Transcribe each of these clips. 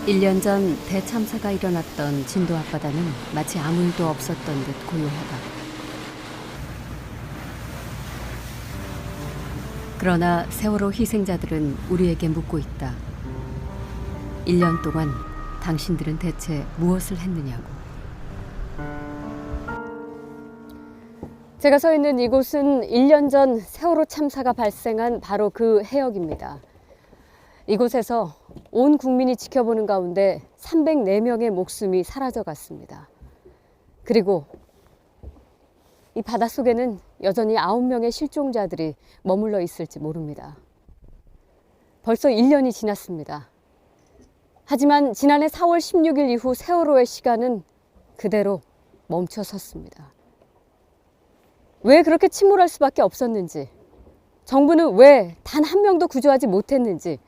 1년 전 대참사가 일어났던 진도 앞바다는 마치 아무 일도 없었던 듯 고요하다. 그러나 세월호 희생자들은 우리에게 묻고 있다. 1년 동안 당신들은 대체 무엇을 했느냐고. 제가 서 있는 이곳은 1년 전 세월호 참사가 발생한 바로 그 해역입니다. 이곳에서 온 국민이 지켜보는 가운데 304명의 목숨이 사라져갔습니다. 그리고 이 바닷속에는 여전히 9명의 실종자들이 머물러 있을지 모릅니다. 벌써 1년이 지났습니다. 하지만 지난해 4월 16일 이후 세월호의 시간은 그대로 멈춰섰습니다. 왜 그렇게 침몰할 수밖에 없었는지, 정부는 왜 단 한 명도 구조하지 못했는지,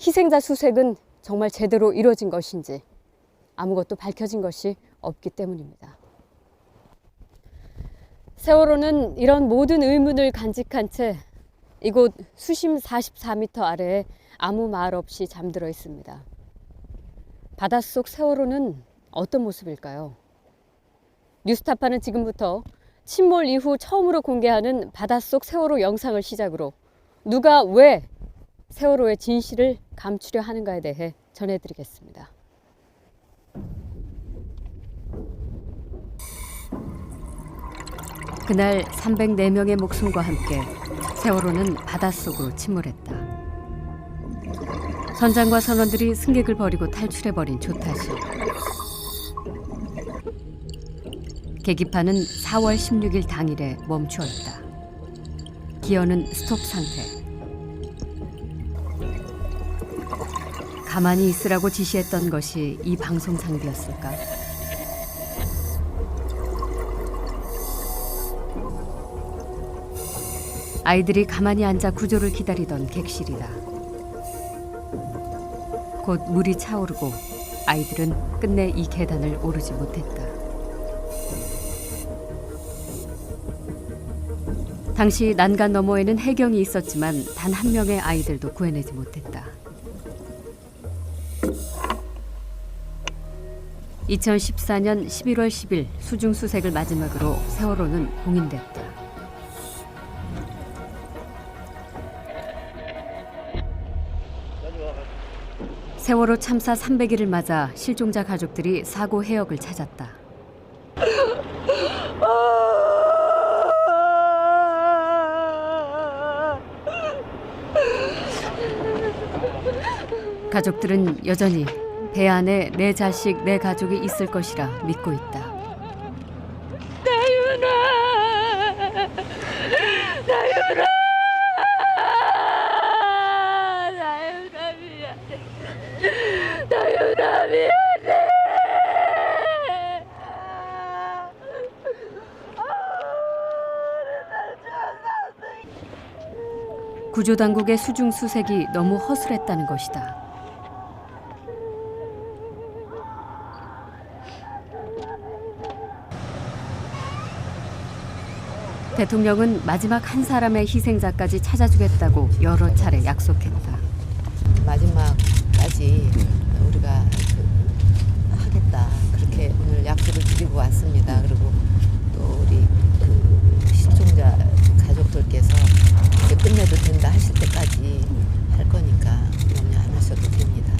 희생자 수색은 정말 제대로 이루어진 것인지 아무것도 밝혀진 것이 없기 때문입니다. 세월호는 이런 모든 의문을 간직한 채 이곳 수심 44m 아래에 아무 말 없이 잠들어 있습니다. 바닷속 세월호는 어떤 모습일까요? 뉴스타파는 지금부터 침몰 이후 처음으로 공개하는 바닷속 세월호 영상을 시작으로 누가 왜 세월호의 진실을 감추려 하는가에 대해 전해드리겠습니다. 그날 304명의 목숨과 함께 세월호는 바닷속으로 침몰했다. 선장과 선원들이 승객을 버리고 탈출해버린 조타시. 계기판은 4월 16일 당일에 멈추었다. 기어는 스톱 상태. 가만히 있으라고 지시했던 것이 이 방송 장비였을까? 아이들이 가만히 앉아 구조를 기다리던 객실이다. 곧 물이 차오르고 아이들은 끝내 이 계단을 오르지 못했다. 당시 난간 너머에는 해경이 있었지만 단 한 명의 아이들도 구해내지 못했다. 2014년 11월 10일 수중수색을 마지막으로 세월호는 봉인됐다. 세월호 참사 300일을 맞아 실종자 가족들이 사고 해역을 찾았다. 가족들은 여전히 배 안에 내 자식, 내 가족이 있을 것이라 믿고 있다. 나윤아! 나윤아! 나윤아 미안해. 나윤아 미안해. 구조당국의 수중수색이 너무 허술했다는 것이다. 대통령은 마지막 한 사람의 희생자까지 찾아주겠다고 여러 차례 약속했다. 마지막까지 우리가 하겠다. 그렇게 오늘 약속을 드리고 왔습니다. 그리고 또 우리 실종자 가족들께서 이제 끝내도 된다 하실 때까지 할 거니까 염려 안 하셔도 됩니다.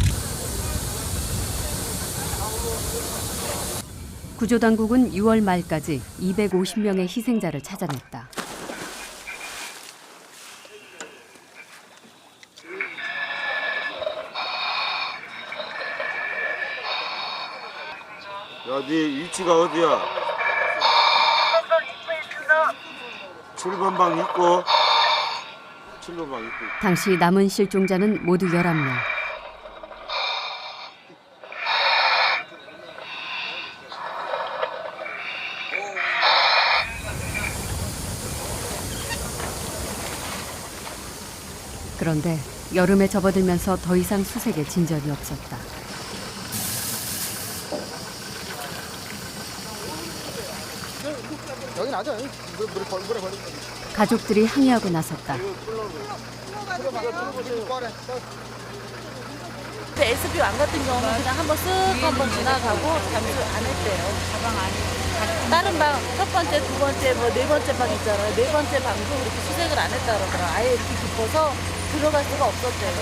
구조당국은 6월 말까지 250명의 희생자를 찾아냈다. 야, 네 위치가 어디야? 7번 방 있고 7번 방 있고. 당시 남은 실종자는 모두 11명. 그런데 여름에 접어들면서 더 이상 수색에 진전이 없었다. 여기 나죠. 물에 걸려. 가족들이 항의하고 나섰다. 근데 SB1 같은 경우는 그냥 한번 쓱 한번 지나가고 잠수 안 했대요. 가방 안에. 다른 방, 첫 번째, 두 번째, 뭐 네 번째 방 있잖아요. 네 번째 방도 그렇게 수색을 안 했다 그러더라고요. 아예 이렇게 깊어서 들어갈 수가 없었대요.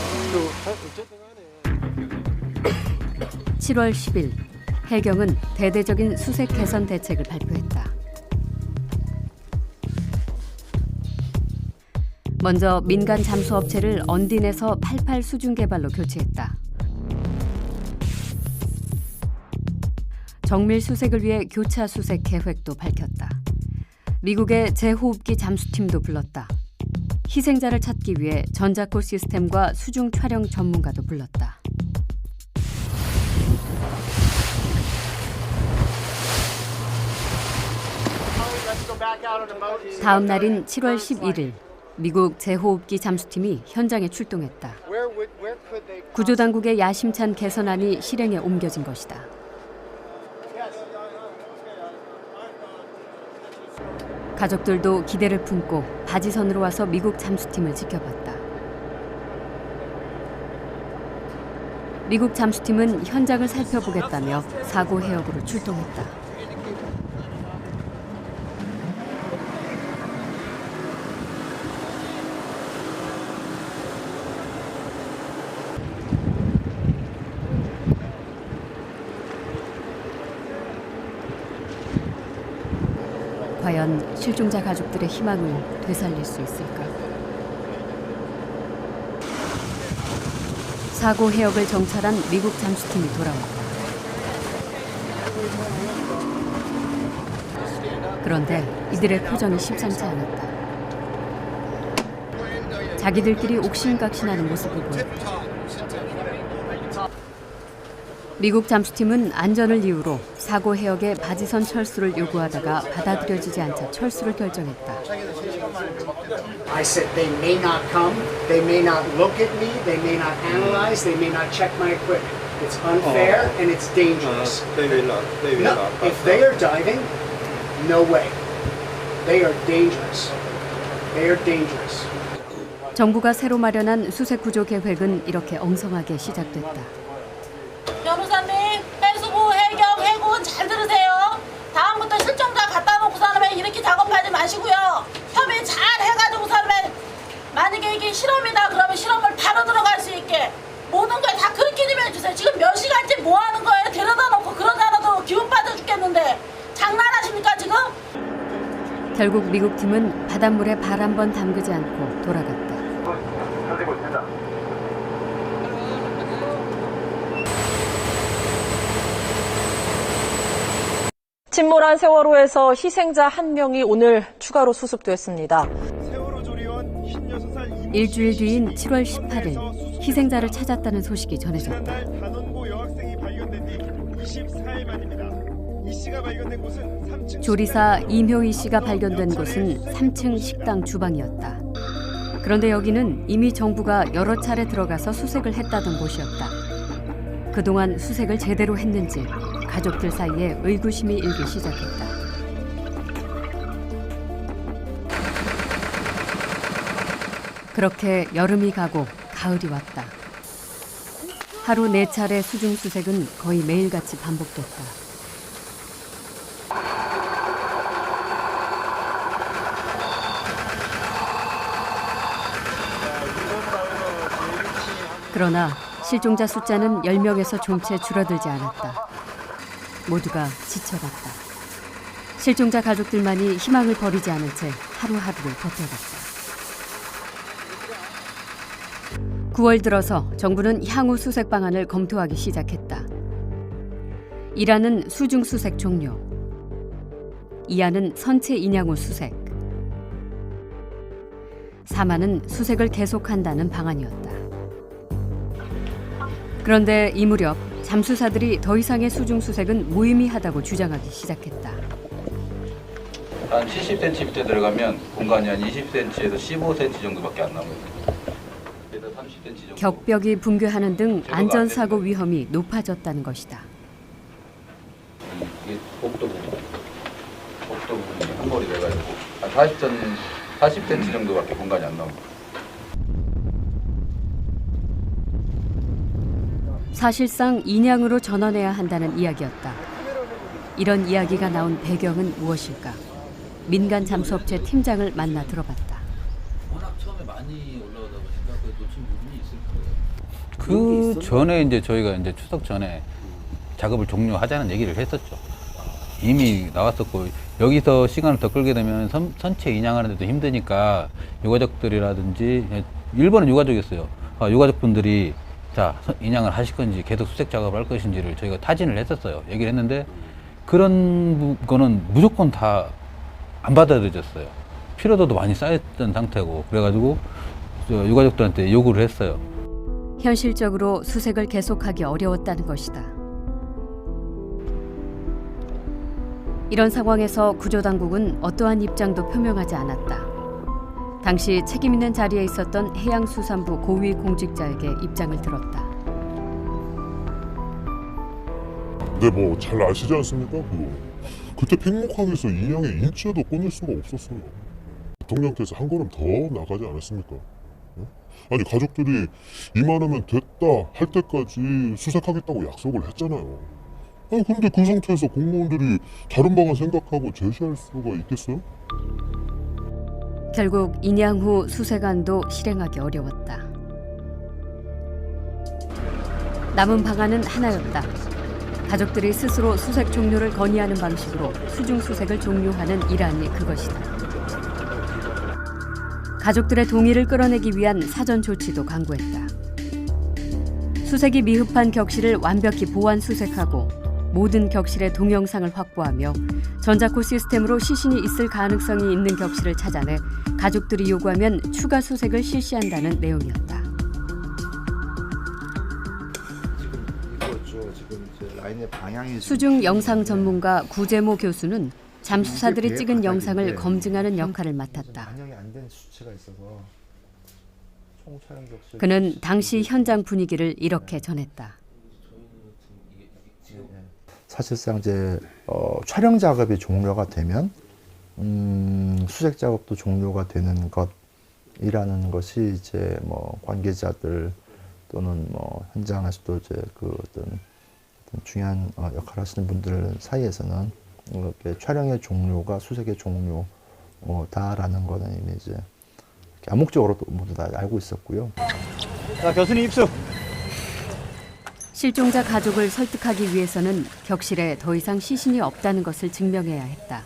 7월 10일 해경은 대대적인 수색 개선 대책을 발표했다. 먼저 민간 잠수업체를 언딘에서 88 수중 개발로 교체했다. 정밀 수색을 위해 교차 수색 계획도 밝혔다. 미국의 제호흡기 잠수팀도 불렀다. 희생자를 찾기 위해 전자코 시스템과 수중 촬영 전문가도 불렀다. 다음 날인 7월 11일 미국 제호흡기 잠수팀이 현장에 출동했다. 구조당국의 야심찬 개선안이 실행에 옮겨진 것이다. 가족들도 기대를 품고 바지선으로 와서 미국 잠수팀을 지켜봤다. 미국 잠수팀은 현장을 살펴보겠다며 사고 해역으로 출동했다. 과연 실종자 가족들의 희망을 되살릴 수 있을까? 사고 해역을 정찰한 미국 잠수팀이 돌아왔다. 그런데 이들의 표정이 심상치 않았다. 자기들끼리 옥신각신하는 모습을 보였다. 미국 잠수팀은 안전을 이유로 사고 해역에 바지선 철수를 요구하다가 받아들여지지 않자 철수를 결정했다. I said they may not come, they may not look at me, they may not analyze, they may not check my equipment. It's unfair and it's dangerous. They will not. They will No, not. if they are diving, no way. They are dangerous. They are dangerous. 정부가 새로 마련한 수색 구조 계획은 이렇게 엉성하게 시작됐다. 변호사님, 해수부, 해경, 해군 잘 들으세요. 다음부터 실종자 갖다 놓고 사람에 이렇게 작업하지 마시고요. 협의 잘 해가지고 사람에 만약에 이게 실험이다 그러면 실험을 바로 들어갈 수 있게 모든 걸 다 그렇게 좀 해주세요. 지금 몇 시간째 뭐 하는 거예요? 데려다 놓고 그러지 않아도 기운 빠져 죽겠는데 장난하십니까 지금? 결국 미국 팀은 바닷물에 발 한 번 담그지 않고 돌아갔다. 침몰한 세월호에서 희생자 1명이 오늘 추가로 수습됐습니다. 세월호 조리원 56살 일주일 뒤인 7월 18일 희생자를 찾았다는 소식이 전해졌다. 지난달 단원고 여학생이 발견된 뒤 24일 만입니다. 이 씨가 발견된 곳은 3층 조리사 임효희 씨가 발견된 곳은 3층 식당 주방이었다. 그런데 여기는 이미 정부가 여러 차례 들어가서 수색을 했다던 곳이었다. 그동안 수색을 제대로 했는지 가족들 사이에 의구심이 일기 시작했다. 그렇게 여름이 가고 가을이 왔다. 하루 4차례 수중 수색은 거의 매일같이 반복됐다. 그러나 실종자 숫자는 10명에서 좀 채 줄어들지 않았다. 모두가 지쳐갔다. 실종자 가족들만이 희망을 버리지 않은 채 하루하루를 버텨갔다. 9월 들어서 정부는 향후 수색 방안을 검토하기 시작했다. 1안은 수중 수색 종료, 2안은 선체 인양 후 수색, 3안은 수색을 계속한다는 방안이었다. 그런데 이 무렵 잠수사들이 더 이상의 수중 수색은 무의미하다고 주장하기 시작했다. 한 70cm 밑에 들어가면 공간이 한 20cm에서 15cm 정도밖에 안 남아요. 30cm 정도. 격벽이 붕괴하는 등 안전사고 위험이 높아졌다는 것이다. 이게 복도 부분이 한 벌이 돼가지고 한 40cm 정도밖에 공간이 안 남아요. 사실상 인양으로 전환해야 한다는 이야기였다. 이런 이야기가 나온 배경은 무엇일까? 민간 잠수업체 팀장을 만나 들어봤다. 워낙 처음에 많이 올라오다 보니까 그 놓친 부분이 있을 거예요. 그 전에 이제 저희가 이제 추석 전에 작업을 종료하자는 얘기를 했었죠. 이미 나왔었고 여기서 시간을 더 끌게 되면 선체 인양하는데도 힘드니까 유가족들이라든지 일본은 유가족이었어요. 유가족분들이 자 인양을 하실 건지 계속 수색 작업을 할 것인지를 저희가 타진을 했었어요. 얘기를 했는데 그런 거는 무조건 다 안 받아들여졌어요. 피로도도 많이 쌓였던 상태고 그래가지고 유가족들한테 요구를 했어요. 현실적으로 수색을 계속하기 어려웠다는 것이다. 이런 상황에서 구조당국은 어떠한 입장도 표명하지 않았다. 당시 책임 있는 자리에 있었던 해양수산부 고위 공직자에게 입장을 들었다. 네, 뭐 잘 아시지 않습니까? 그거. 그때 팽목항에서 인양의 인체도 꺼낼 수가 없었어요. 대통령께서 한 걸음 더 나가지 않았습니까? 아니 가족들이 이만하면 됐다 할 때까지 수색하겠다고 약속을 했잖아요. 아니 근데 그 상태에서 공무원들이 다른 방안 생각하고 제시할 수가 있겠어요? 결국 인양 후 수색안도 실행하기 어려웠다. 남은 방안은 하나였다. 가족들이 스스로 수색 종료를 건의하는 방식으로 수중 수색을 종료하는 일환이 그것이다. 가족들의 동의를 끌어내기 위한 사전 조치도 강구했다. 수색이 미흡한 격실을 완벽히 보완 수색하고 모든 격실의 동영상을 확보하며 전자코 시스템으로 시신이 있을 가능성이 있는 격실을 찾아내 가족들이 요구하면 추가 수색을 실시한다는 내용이었다. 수중 영상 전문가 구재모 교수는 잠수사들이 찍은 영상을 검증하는 역할을 맡았다. 그는 당시 현장 분위기를 이렇게 전했다. 사실상 이제 촬영 작업이 종료가 되면 수색 작업도 종료가 되는 것이라는 것이 이제 뭐 관계자들 또는 뭐 현장에서도 이제 그 어떤 중요한 역할을 하시는 분들 사이에서는 이렇게 촬영의 종료가 수색의 종료다라는 거는 이미 이제 암묵적으로 모두 다 알고 있었고요. 자, 교수님 입수. 실종자 가족을 설득하기 위해서는 격실에 더 이상 시신이 없다는 것을 증명해야 했다.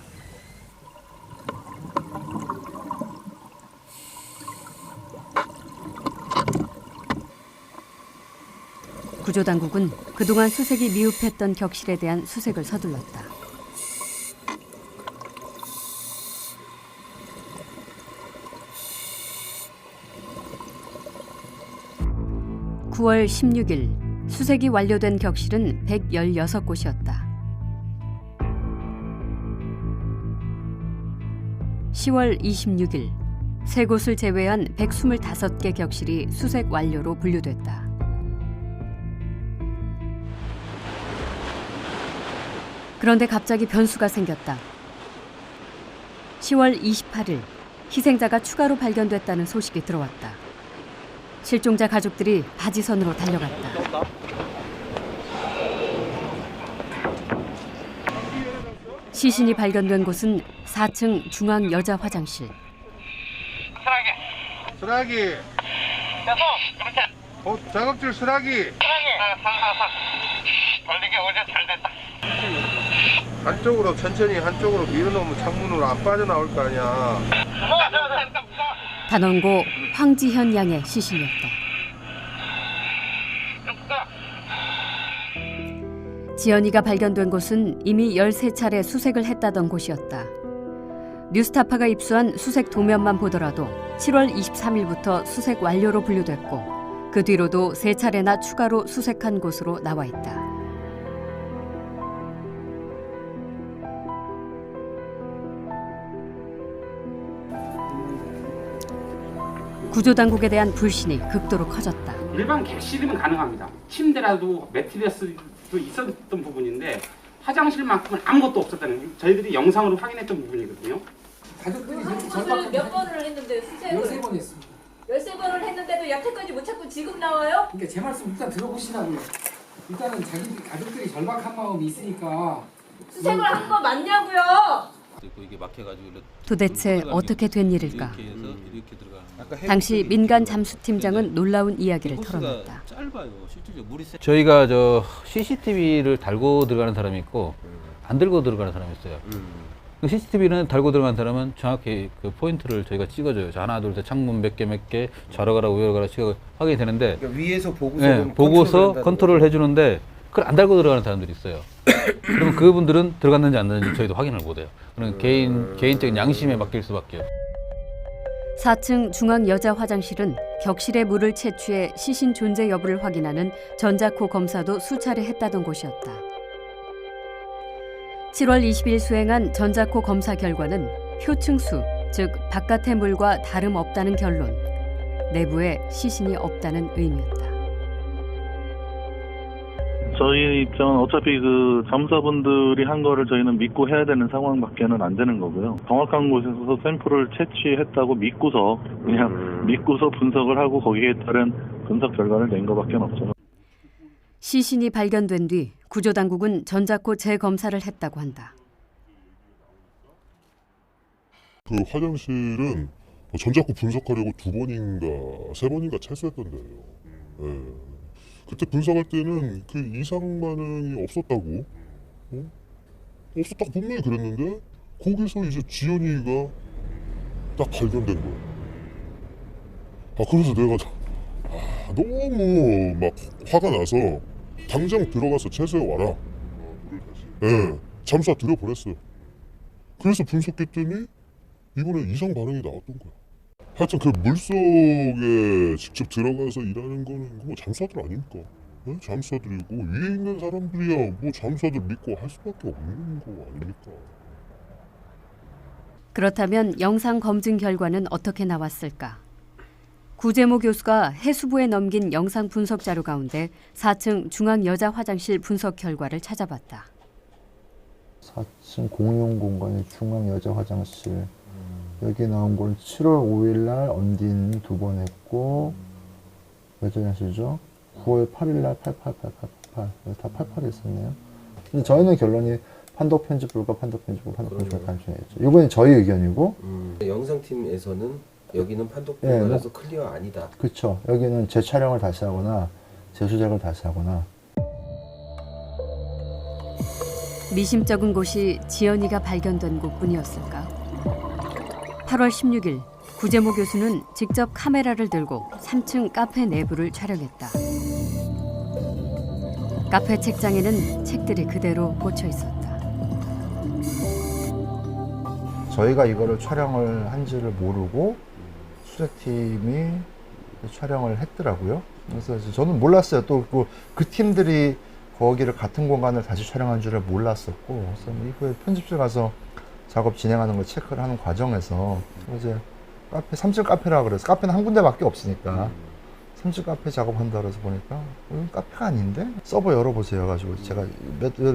구조당국은 그동안 수색이 미흡했던 격실에 대한 수색을 서둘렀다. (9월 16일) 수색이 완료된 격실은 116곳이었다. (10월 26일) 3곳을 제외한 125개 격실이 수색 완료로 분류됐다. 그런데 갑자기 변수가 생겼다. 10월 28일 희생자가 추가로 발견됐다는 소식이 들어왔다. 실종자 가족들이 바지선으로 달려갔다. 시신이 발견된 곳은 4층 중앙 여자 화장실. 수락이. 작업줄 수락이. 걸리게 어제 잘 됐다. 한쪽으로 천천히 한쪽으로 밀어놓으면 창문으로 안 빠져나올 거 아니야. 단원고 황지현 양의 시신이었다. 지연이가 발견된 곳은 이미 13차례 수색을 했다던 곳이었다. 뉴스타파가 입수한 수색 도면만 보더라도 7월 23일부터 수색 완료로 분류됐고 그 뒤로도 3차례나 추가로 수색한 곳으로 나와 있다. 구조당국에 대한 불신이 극도로 커졌다. 일반 객실이면 가능합니다. 침대라도 매트리스도 있었던 부분인데 화장실만큼은 아무것도 없었다는 저희들이 영상으로 확인했던 부분이거든요. 가족들이 몇 번을 했는데 수색을 13번 했습니다. 13번을 했는데도 여태까지 못 찾고 지금 나와요? 그러니까 제 말씀 일단 들어보시라고요. 일단은 자기 가족들이 절박한 마음이 있으니까 수색을 한 거 맞냐고요? 이게 막혀가지고 도대체 어떻게 된 일일까? 당시 민간 잠수팀장은 놀라운 이야기를 털어냈다. 짧아요. 실질적으로 물이 저희가 저 CCTV를 달고 들어가는 사람이 있고 안 들고 들어가는 사람이 있어요. 그 CCTV는 달고 들어간 사람은 정확히 그 포인트를 저희가 찍어줘요. 자, 하나, 둘, 셋, 창문 몇 개, 좌로 가라, 우회로 가라, 찍어 확인이 되는데. 그러니까 위에서 보고서 네, 보고서 컨트롤을 해주는데 그걸 안 달고 들어가는 사람들이 있어요. 그러면 그분들은 들어갔는지 안 들어갔는지 저희도 확인을 못해요. 그런 개인적인 양심에 맡길 수밖에요. 4층 중앙 여자 화장실은 격실의 물을 채취해 시신 존재 여부를 확인하는 전자코 검사도 수차례 했다던 곳이었다. 7월 20일 수행한 전자코 검사 결과는 표층수, 즉 바깥의 물과 다름없다는 결론, 내부에 시신이 없다는 의미였다. 저희 입장은 어차피 그 잠수사분들이 한 거를 저희는 믿고 해야 되는 상황밖에는 안 되는 거고요. 정확한 곳에서 샘플을 채취했다고 믿고서 그냥 믿고서 분석을 하고 거기에 따른 분석 결과를 낸 거밖에 없어요. 시신이 발견된 뒤 구조당국은 전자코 재검사를 했다고 한다. 그 화장실은 전자코 분석하려고 2번인가 3번인가 채수했던데요. 예. 그때 분석할 때는 그 이상 반응이 없었다고, 없었다고 분명히 그랬는데 거기서 이제 지연이가 딱 발견된 거야. 그래서 내가 너무 막 화가 나서 당장 들어가서 채수해 와라. 예, 잠수사 들여보냈어요. 그래서 분석했더니 이번에 이상 반응이 나왔던 거야. 하여튼 그 물속에 직접 들어가서 일하는 거는 뭐 잠수사들 아닙니까? 네? 잠수사들이고 위에 있는 사람들이야 뭐 잠수사들 믿고 할 수밖에 없는 거 아닙니까? 그렇다면 영상 검증 결과는 어떻게 나왔을까? 구재모 교수가 해수부에 넘긴 영상 분석 자료 가운데 4층 중앙 여자 화장실 분석 결과를 찾아봤다. 4층 공용 공간의 중앙 여자 화장실. 여기 나온 건 7월 5일 날 언딘 2번 했고 여자 화장실이죠. 9월 8일 날 88 다 88 했었네요. 근데 저희는 결론이 판독 편집 불가, 판독 편집 불가, 판독 편집 불가 단순했죠. 이건 저희 의견이고. 영상팀에서는 여기는 판독 불가라서 클리어 아니다. 그렇죠. 여기는 재촬영을 다시 하거나 재수작을 다시 하거나. 미심쩍은 곳이 지연이가 발견된 곳뿐이었을까? 8월 16일 구재모 교수는 직접 카메라를 들고 3층 카페 내부를 촬영했다. 카페 책장에는 책들이 그대로 꽂혀 있었다. 저희가 이거를 촬영을 한지를 모르고 수색팀이 촬영을 했더라고요. 그래서 저는 몰랐어요. 또 그 팀들이 거기를 같은 공간을 다시 촬영한 줄을 몰랐었고, 그래서 이후에 편집실 가서 작업 진행하는 걸 체크를 하는 과정에서 이제 카페 3층 카페라 그래서 카페는 한 군데밖에 없으니까 3층 카페 작업한다 그래서 보니까 이건 카페가 아닌데 서버 열어보세요 가지고 제가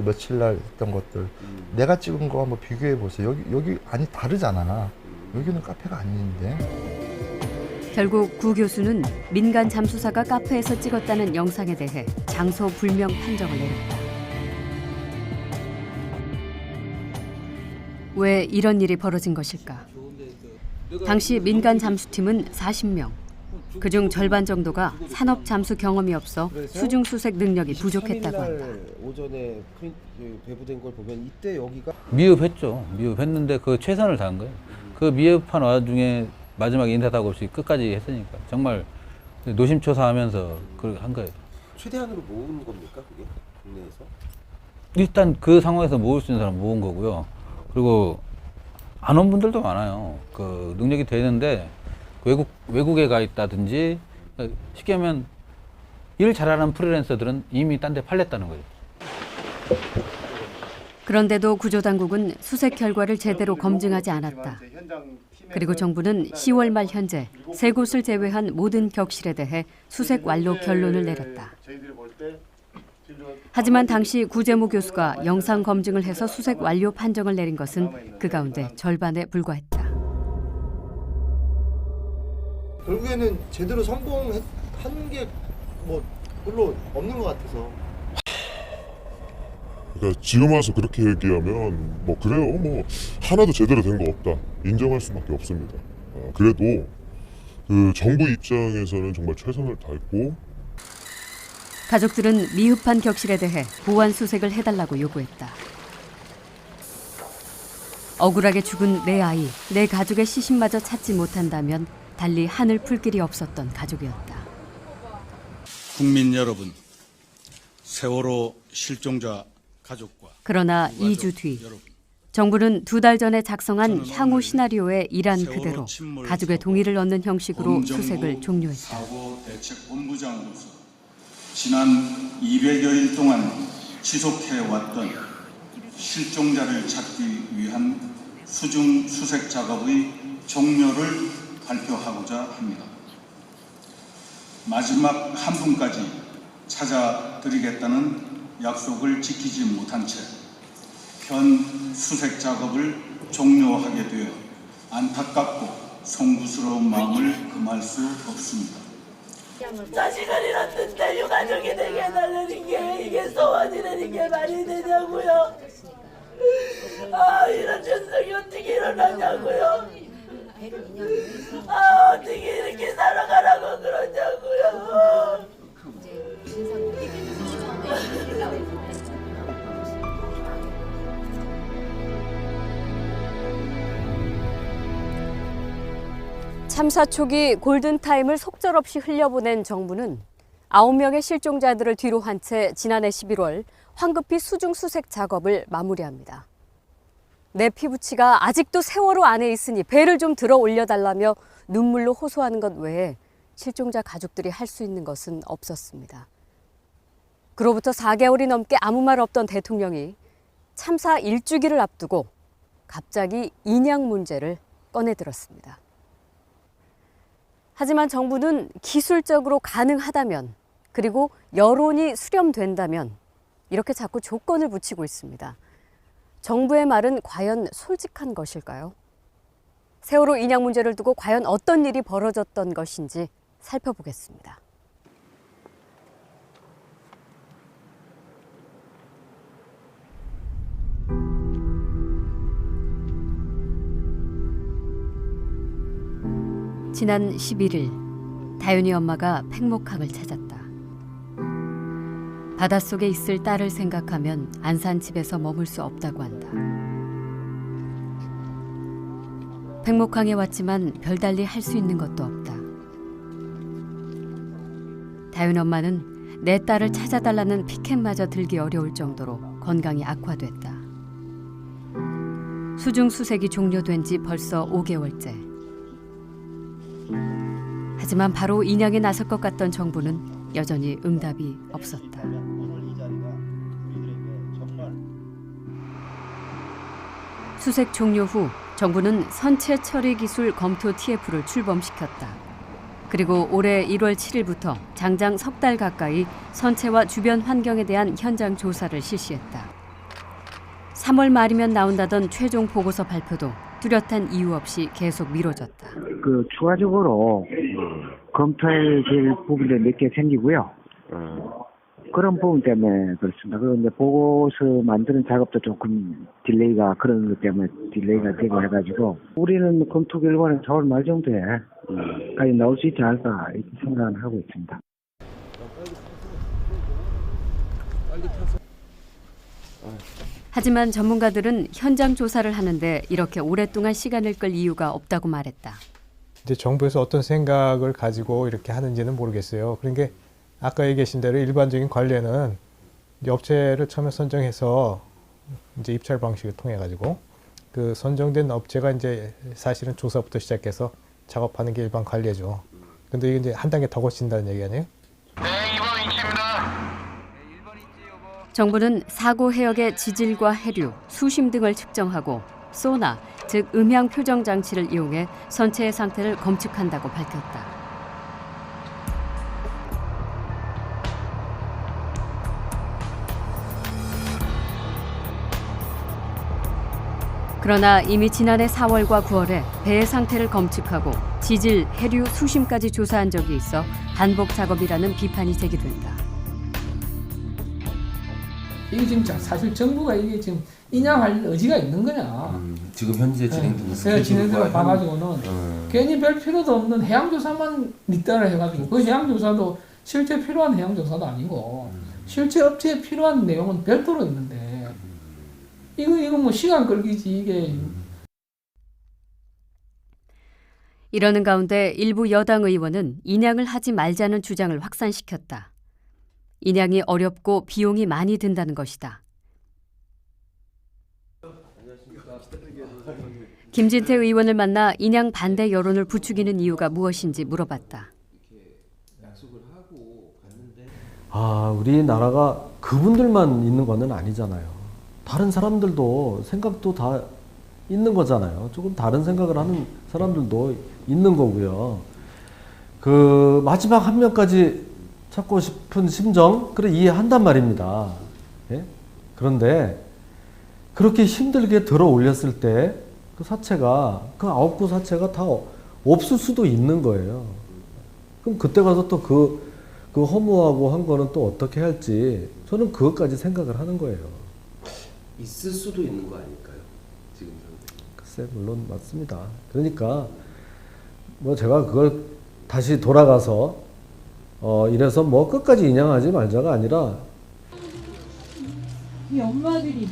며칠 날 했던 것들 내가 찍은 거 한번 비교해 보세요. 여기 아니 다르잖아. 여기는 카페가 아닌데. 결국 구 교수는 민간 잠수사가 카페에서 찍었다는 영상에 대해 장소 불명 판정을 내렸다. 왜 이런 일이 벌어진 것일까? 당시 민간 잠수팀은 40명. 그중 절반 정도가 산업 잠수 경험이 없어 수중 수색 능력이 부족했다고 한다. 오전에 배부된 걸 보면 이때 여기가 미흡했죠. 미흡했는데 그 최선을 다한 거예요. 그 미흡한 와중에 마지막에 인사하고 없이 끝까지 했으니까 정말 노심초사하면서 그렇게 한 거예요. 최대한으로 모은 겁니까 그게 국내에서? 일단 그 상황에서 모을 수 있는 사람 모은 거고요. 그리고 안 온 분들도 많아요. 그 능력이 되는데 외국에 가 있다든지 쉽게 하면 일 잘하는 프리랜서들은 이미 딴 데 팔렸다는 거죠. 그런데도 구조당국은 수색 결과를 제대로 검증하지 않았다. 그리고 정부는 10월 말 현재 3곳을 제외한 모든 격실에 대해 수색 완료 결론을 내렸다. 하지만 당시 구재모 교수가 영상 검증을 해서 수색 완료 판정을 내린 것은 그 가운데 절반에 불과했다. 결국에는 제대로 성공한 게 뭐 별로 없는 것 같아서. 그러니까 지금 와서 그렇게 얘기하면 뭐 그래요, 뭐 하나도 제대로 된 거 없다 인정할 수밖에 없습니다. 그래도 그 정부 입장에서는 정말 최선을 다했고, 가족들은 미흡한 격실에 대해 보완 수색을 해달라고 요구했다. 억울하게 죽은 내 아이, 내 가족의 시신마저 찾지 못한다면 달리 한을 풀 길이 없었던 가족이었다. 국민 여러분, 세월호 실종자 가족과 그러나 2주 뒤 정부는 2달 전에 작성한 향후 시나리오의 일환 그대로 가족의 동의를 얻는 형식으로 수색을 종료했다. 사고대책본부장으로서 지난 200여일 동안 지속해왔던 실종자를 찾기 위한 수중 수색 작업의 종료를 발표하고자 합니다. 마지막 한 분까지 찾아드리겠다는 약속을 지키지 못한 채 현 수색 작업을 종료하게 되어 안타깝고 송구스러운 마음을 금할 수 없습니다. 자식을 잃었는데 유가족이 되게 해달라는 게 이게 소원이라는 게 말이 되냐고요. 아, 이런 현상이 어떻게 일어나냐고요. 아, 어떻게 이렇게 살아가라고 그러냐고요. 참사 초기 골든타임을 속절없이 흘려보낸 정부는 9명의 실종자들을 뒤로 한 채 지난해 11월 황급히 수중 수색 작업을 마무리합니다. 내 피부치가 아직도 세월호 안에 있으니 배를 좀 들어 올려달라며 눈물로 호소하는 것 외에 실종자 가족들이 할 수 있는 것은 없었습니다. 그로부터 4개월이 넘게 아무 말 없던 대통령이 참사 1주기를 앞두고 갑자기 인양 문제를 꺼내들었습니다. 하지만 정부는 기술적으로 가능하다면, 그리고 여론이 수렴된다면 이렇게 자꾸 조건을 붙이고 있습니다. 정부의 말은 과연 솔직한 것일까요? 세월호 인양 문제를 두고 과연 어떤 일이 벌어졌던 것인지 살펴보겠습니다. 지난 11일 다윤이 엄마가 팽목항을 찾았다. 바닷속에 있을 딸을 생각하면 안산 집에서 머물 수 없다고 한다. 팽목항에 왔지만 별달리 할 수 있는 것도 없다. 다윤 엄마는 내 딸을 찾아달라는 피켓마저 들기 어려울 정도로 건강이 악화됐다. 수중 수색이 종료된 지 벌써 5개월째. 하지만 바로 인양에 나설 것 같던 정부는 여전히 응답이 없었다. 수색 종료 후 정부는 선체 처리 기술 검토 TF를 출범시켰다. 그리고 올해 1월 7일부터 장장 석 달 가까이 선체와 주변 환경에 대한 현장 조사를 실시했다. 3월 말이면 나온다던 최종 보고서 발표도 뚜렷한 이유 없이 계속 미뤄졌다. 추가적으로 검토해야 될 부분들이 몇 개 생기고요. 그런 부분 때문에 그렇습니다. 그리고 이제 보고서 만드는 작업도 조금 딜레이가, 그런 것 때문에 딜레이가 되고 해가지고, 우리는 검토 결과는 4월 말 정도에까지 나올 수 있지 않을까 이렇게 생각을 하고 있습니다. 하지만 전문가들은 현장 조사를 하는데 이렇게 오랫동안 시간을 끌 이유가 없다고 말했다. 이제 정부에서 어떤 생각을 가지고 이렇게 하는지는 모르겠어요. 그러니까 아까 얘기하신 대로 일반적인 관례는 이제 업체를 처음에 선정해서 이제 입찰 방식을 통해 가지고 그 선정된 업체가 이제 사실은 조사부터 시작해서 작업하는 게 일반 관례죠. 근데 이게 이제 한 단계 더 거친다는 얘기 아니에요? 정부는 사고 해역의 지질과 해류, 수심 등을 측정하고 소나, 즉 음향 표정 장치를 이용해 선체의 상태를 검측한다고 밝혔다. 그러나 이미 지난해 4월과 9월에 배의 상태를 검측하고 지질, 해류, 수심까지 조사한 적이 있어 반복 작업이라는 비판이 제기된다. 이게 지금 사실 정부가 이게 지금 인양할 의지가 있는 거냐? 지금 현재 진행되는 진행되고 봐가지고는 괜히 별 필요도 없는 해양조사만 밑따라 해가지고 그 해양조사도 실제 필요한 해양조사도 아니고 실제 업체에 필요한 내용은 별도로 있는데 이거 뭐 시간 끌기지 이게. 이러는 가운데 일부 여당 의원은 인양을 하지 말자는 주장을 확산시켰다. 인양이 어렵고 비용이 많이 든다는 것이다. 김진태 의원을 만나 인양 반대 여론을 부추기는 이유가 무엇인지 물어봤다. 우리나라가 그분들만 있는 거는 아니잖아요. 다른 사람들도 생각도 다 있는 거잖아요. 조금 다른 생각을 하는 사람들도 있는 거고요. 그 마지막 한 명까지 찾고 싶은 심정, 그래 이해한단 말입니다. 예? 그런데 그렇게 힘들게 들어 올렸을 때 그 사채가, 그 9구 사채가 다 없을 수도 있는 거예요. 그럼 그때 가서 또 그 허무하고 한 거는 또 어떻게 할지 저는 그것까지 생각을 하는 거예요. 있을 수도 있는 거 아닐까요? 지금 글쎄, 물론 맞습니다. 그러니까 뭐 제가 그걸 다시 돌아가서 이래서 뭐 끝까지 인양하지 말자가 아니라 이 엄마들이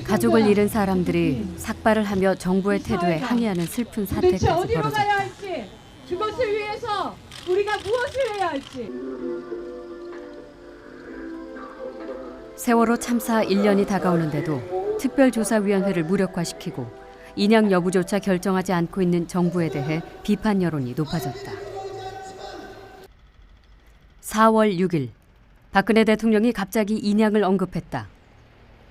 가족을 잃은 사람들이 삭발을 하며 정부의 태도에 항의하는 슬픈 도대체 사태까지 어디로 벌어졌다. 가야 할지, 그것을 위해서 우리가 무엇을 해야 할지. 세월호 참사 1년이 다가오는데도 특별조사위원회를 무력화시키고 인양 여부조차 결정하지 않고 있는 정부에 대해 비판 여론이 높아졌다. 4월 6일 박근혜 대통령이 갑자기 인양을 언급했다.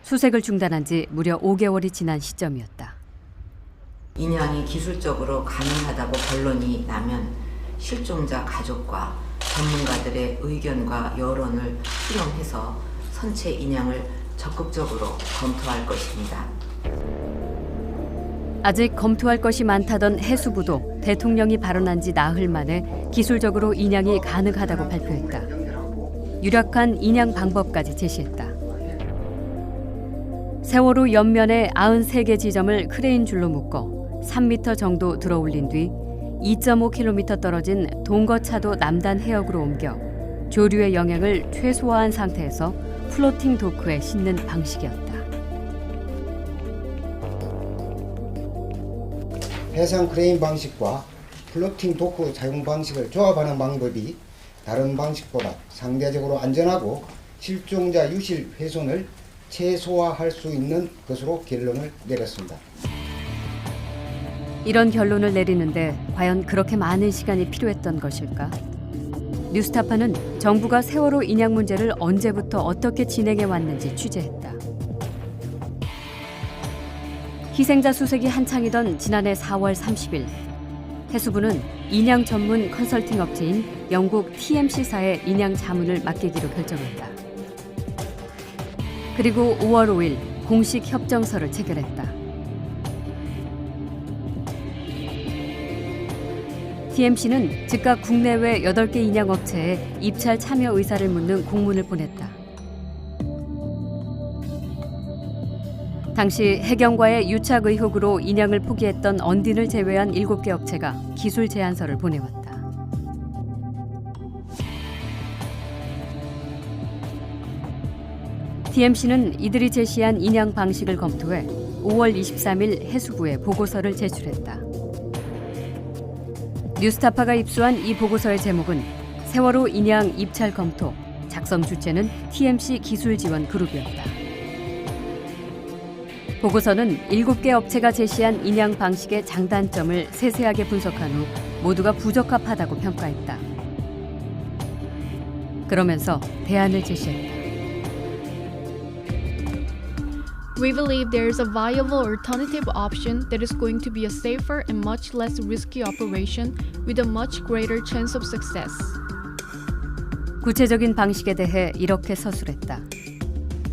수색을 중단한 지 무려 5개월이 지난 시점이었다. 인양이 기술적으로 가능하다고 결론이 나면 실종자 가족과 전문가들의 의견과 여론을 수렴해서 선체 인양을 적극적으로 검토할 것입니다. 아직 검토할 것이 많다던 해수부도 대통령이 발언한 지 나흘 만에 기술적으로 인양이 가능하다고 발표했다. 유력한 인양 방법까지 제시했다. 세월호 옆면에 93개 지점을 크레인 줄로 묶어 3m 정도 들어 올린 뒤 2.5km 떨어진 동거차도 남단 해역으로 옮겨 조류의 영향을 최소화한 상태에서 플로팅 도크에 싣는 방식이었다. 해상 크레인 방식과 플로팅 도크 사용 방식을 조합하는 방법이 다른 방식보다 상대적으로 안전하고 실종자 유실 훼손을 최소화할 수 있는 것으로 결론을 내렸습니다. 이런 결론을 내리는데 과연 그렇게 많은 시간이 필요했던 것일까? 뉴스타파는 정부가 세월호 인양 문제를 언제부터 어떻게 진행해 왔는지 취재했다. 희생자 수색이 한창이던 지난해 4월 30일 해수부는 인양 전문 컨설팅 업체인 영국 TMC사의 인양 자문을 맡기기로 결정했다. 그리고 5월 5일 공식 협정서를 체결했다. TMC는 즉각 국내외 8개 인양 업체에 입찰 참여 의사를 묻는 공문을 보냈다. 당시 해경과의 유착 의혹으로 인양을 포기했던 언딘을 제외한 7개 업체가 기술 제안서를 보내왔다. TMC는 이들이 제시한 인양 방식을 검토해 5월 23일 해수부에 보고서를 제출했다. 뉴스타파가 입수한 이 보고서의 제목은 세월호 인양 입찰 검토, 작성 주체는 TMC 기술지원 그룹이었다. 보고서는 7개 업체가 제시한 인양 방식의 장단점을 세세하게 분석한 후 모두가 부적합하다고 평가했다. 그러면서 대안을 제시했다. We believe there is a viable alternative option that is going to be a safer and much less risky operation with a much greater chance of success. 구체적인 방식에 대해 이렇게 서술했다.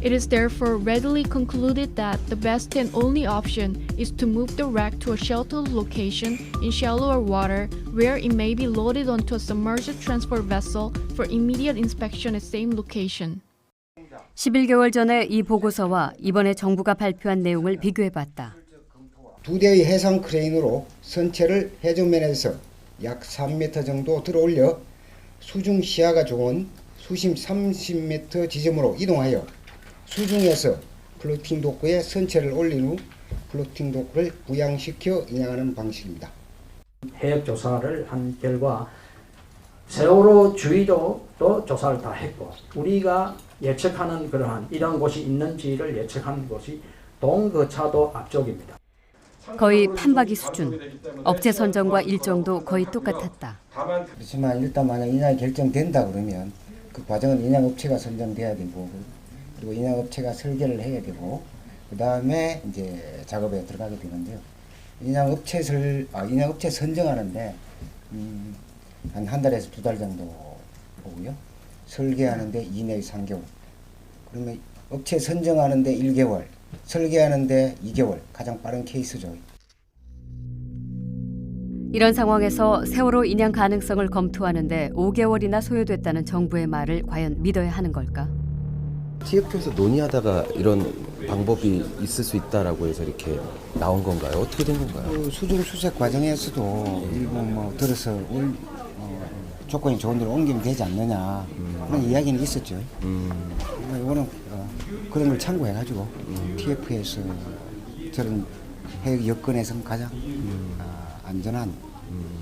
It is therefore readily concluded that the best and only option is to move the wreck to a sheltered location in shallower water where it may be loaded onto a submerged transport vessel for immediate inspection at same location. 11개월 전에 이 보고서와 이번에 정부가 발표한 내용을 비교해봤다. 2대의 해상 크레인으로 선체를 해저면에서 약 3m 정도 들어올려 수중 시야가 좋은 수심 30m 지점으로 이동하여 수중에서 플로팅 도크에 선체를 올린 후 플로팅 도크를 부양시켜 인양하는 방식입니다. 해역 조사를 한 결과 세월호 주위도도 조사를 다 했고 우리가 예측하는 그러한 이런 곳이 있는지를 예측하는 곳이 동거차도 앞쪽입니다. 거의 판박이 수준. 업체 선정과 일정도 거의 똑같았다. 그렇지만 일단 만약 인양이 결정된다 그러면 그 과정은 인양업체가 선정돼야 되고 그리고 인양업체가 설계를 해야 되고 그 다음에 이제 작업에 들어가게 되는데요. 인양업체 선정하는데 한 달에서 2달 정도 보고요. 설계하는데 2 내지 3개월. 그러면 업체 선정하는데 1개월, 설계하는데 2개월. 가장 빠른 케이스죠. 이런 상황에서 세월호 인양 가능성을 검토하는데 5개월이나 소요됐다는 정부의 말을 과연 믿어야 하는 걸까? TF에서 논의하다가 이런 방법이 있을 수 있다라고 해서 이렇게 나온 건가요? 어떻게 된 건가요? 그 수중 수색 과정에서도 일부 들어서 조건이 좋은 데로 옮기면 되지 않느냐 그런 이야기는 있었죠. 이거는 그런 걸 참고해가지고 TF에서 저런 해역 여건에서는 가장 안전한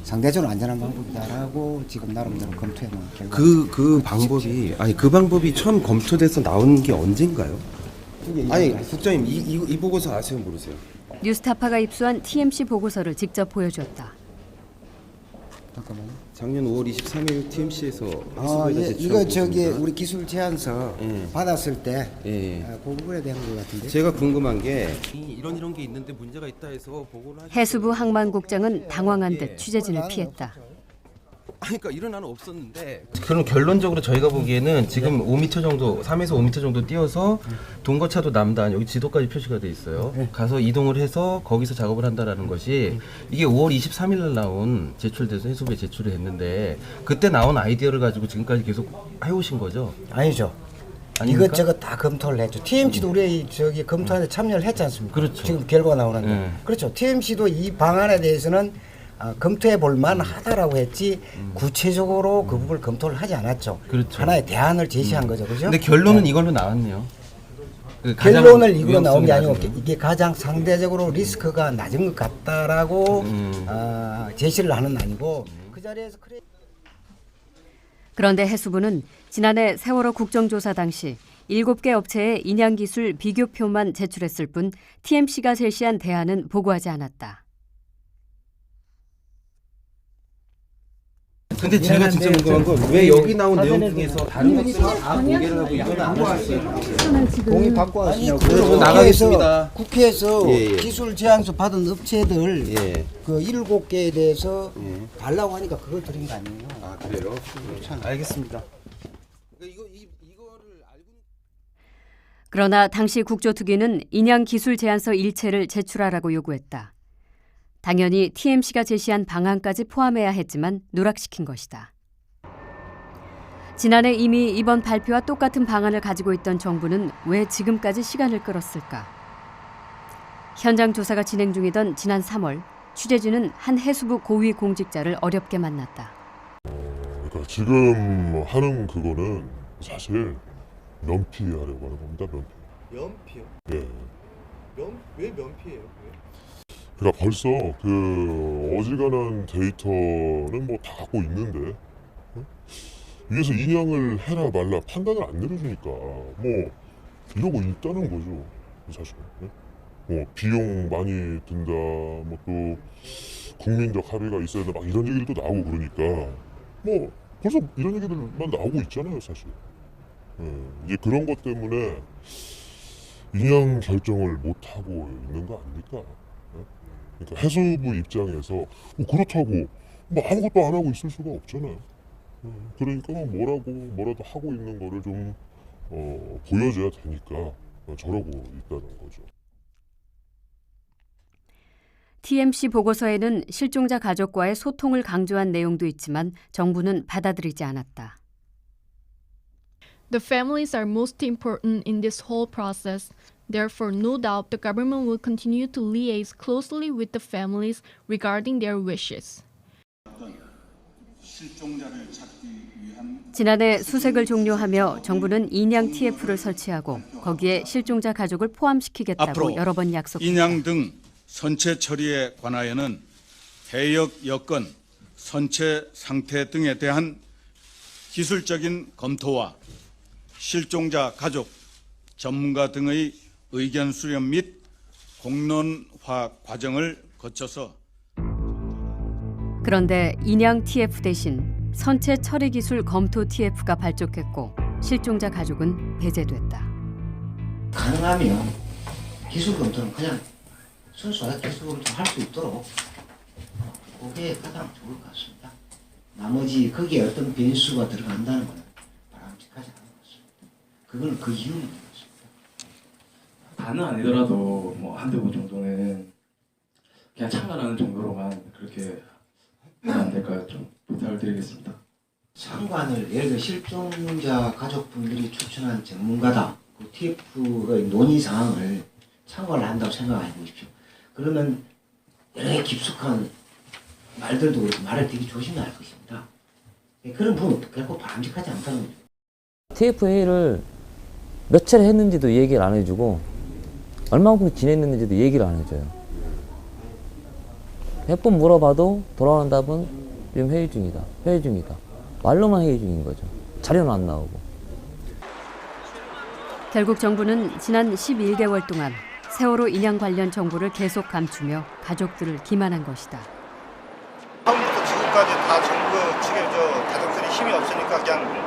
상대적으로 안전한 방법이다라고 지금 나름대로 검토해놓은 결과. 그 방법이 처음 검토돼서 나온 게 언젠가요? 아니 국장님 이 보고서 아세요 모르세요? 뉴스타파가 입수한 TMC 보고서를 직접 보여줬다. 잠깐만요. 작년 5월 23일 TMC에서 이거 우리 기술 제안서 받았을 때 그 부분에 대한 것 같은데. 제가 궁금한 게 이런 게 있는데 문제가 있다 해서 보고를 해수부 항만국장은 당황한 듯 취재진을 피했다. 그러니까 이런 안은 없었는데. 그럼 결론적으로 저희가 보기에는 지금 5m 정도, 3에서 5m 정도 뛰어서 동거차도 남단 여기 지도까지 표시가 돼 있어요. 가서 이동을 해서 거기서 작업을 한다라는 것이 이게 5월 23일 날 나온 제출돼서 해수부에 제출을 했는데 그때 나온 아이디어를 가지고 지금까지 계속 해오신 거죠? 아니죠. 아닙니까? 이것저것 다 검토를 했죠. TMC도 우리 검토하는데 참여를 했지 않습니까? 그렇죠. 지금 결과가 나오는데. 그렇죠. TMC도 이 방안에 대해서는 검토해 볼 만하다라고 했지 구체적으로 그 부분을 검토를 하지 않았죠. 그렇죠. 하나의 대안을 제시한 거죠. 그죠? 근데 결론은 이걸로 나왔네요. 결론을 이걸로 나온 게 아니고 이게 가장 상대적으로 리스크가 낮은 것 같다라고 제시를 하는 아니고 그 자리에서 그런데 해수부는 지난해 세월호 국정조사 당시 7개 업체의 인양기술 비교표만 제출했을 뿐 TMC가 제시한 대안은 보고하지 않았다. 근데 제가 진짜 궁금한 건 왜 여기 나온 내용 중에서 다른 것들은 다 공개를 하고 이거는 안 하셨어요? 동의 받고 왔으냐고. 나가겠습니다. 국회에서 기술 제안서 받은 업체들 그 7개에 대해서 달라고 하니까 그걸 드린 거 아니에요? 아 그래요? 알겠습니다. 그러나 당시 국조특위는 인양 기술 제안서 일체를 제출하라고 요구했다. 당연히 TMC가 제시한 방안까지 포함해야 했지만 누락시킨 것이다. 지난해 이미 이번 발표와 똑같은 방안을 가지고 있던 정부는 왜 지금까지 시간을 끌었을까? 현장 조사가 진행 중이던 지난 3월, 취재진은 한 해수부 고위 공직자를 어렵게 만났다. 그러니까 지금 하는 그거는 사실 면피하려고 하는 겁니다. 면피요? 예. 왜 면피예요? 그러니까 벌써 그 어지간한 데이터는 뭐 다 갖고 있는데 위에서 인양을 해라 말라 판단을 안 내려주니까 뭐 이러고 있다는 거죠. 사실. 뭐 비용 많이 든다, 뭐 또 국민적 합의가 있어야 된다, 막 이런 얘기들도 나오고 그러니까 뭐 벌써 이런 얘기들만 나오고 있잖아요, 사실. 이제 그런 것 때문에 인양 결정을 못 하고 있는 거 아닙니까? 그러니까 해수부 입장에서 뭐 그렇다고 뭐 아무것도 안 하고 있을 수가 없잖아요. 그러니까 뭐라도 하고 있는 거를 좀 보여줘야 되니까 저러고 있다는 거죠. TMC 보고서에는 실종자 가족과의 소통을 강조한 내용도 있지만 정부는 받아들이지 않았다. The families are most important in this whole process. Therefore, no doubt the government will continue to liaise closely with the families regarding their wishes. 실종자를 찾기 위한 지난해 수색을 종료하며 정부는 인양 TF를 설치하고 거기에 실종자 가족을 포함시키겠다고 앞으로 여러 번 약속했다. 인양 등 선체 처리에 관하여는 해역 여건, 선체 상태 등에 대한 기술적인 검토와 실종자 가족, 전문가 등의 의견 수렴 및 공론화 과정을 거쳐서 그런데 인양 TF 대신 선체 처리 기술 검토 TF가 발족했고 실종자 가족은 배제됐다. 가능하면 기술 검토는 그냥 순수하게 기술을 할 수 있도록 그게 가장 좋을 것 같습니다. 나머지 거기에 어떤 변수가 들어간다는 건 바람직하지 않은 것 같습니다. 그건 그 이유는 되겠습니다. 다는 아니더라도 뭐 한두 번 정도는 그냥 참관하는 정도로만 그렇게 하면 안 될까요? 좀 부탁을 드리겠습니다. 참관을 예를 들어 실종자 가족분들이 추천한 전문가다. 그 TF의 논의 사항을 참관을 한다고 생각해 보십시오. 그러면 여러 개 깊숙한 말들도 그렇고 말을 되게 조심해야 할 것입니다. 그런 부분은 결코 바람직하지 않다는 거죠. TF 회의를 몇 차례 했는지도 얘기를 안 해주고 얼마만큼 지냈는지도 얘기를 안 해줘요. 몇 번 물어봐도 돌아오는 답은 지금 회의 중이다. 회의 중이다. 말로만 회의 중인 거죠. 자료는 안 나오고. 결국 정부는 지난 11개월 동안 세월호 인양 관련 정보를 계속 감추며 가족들을 기만한 것이다. 처음부터 지금까지 다 정부 측에 가족들이 힘이 없으니까 그냥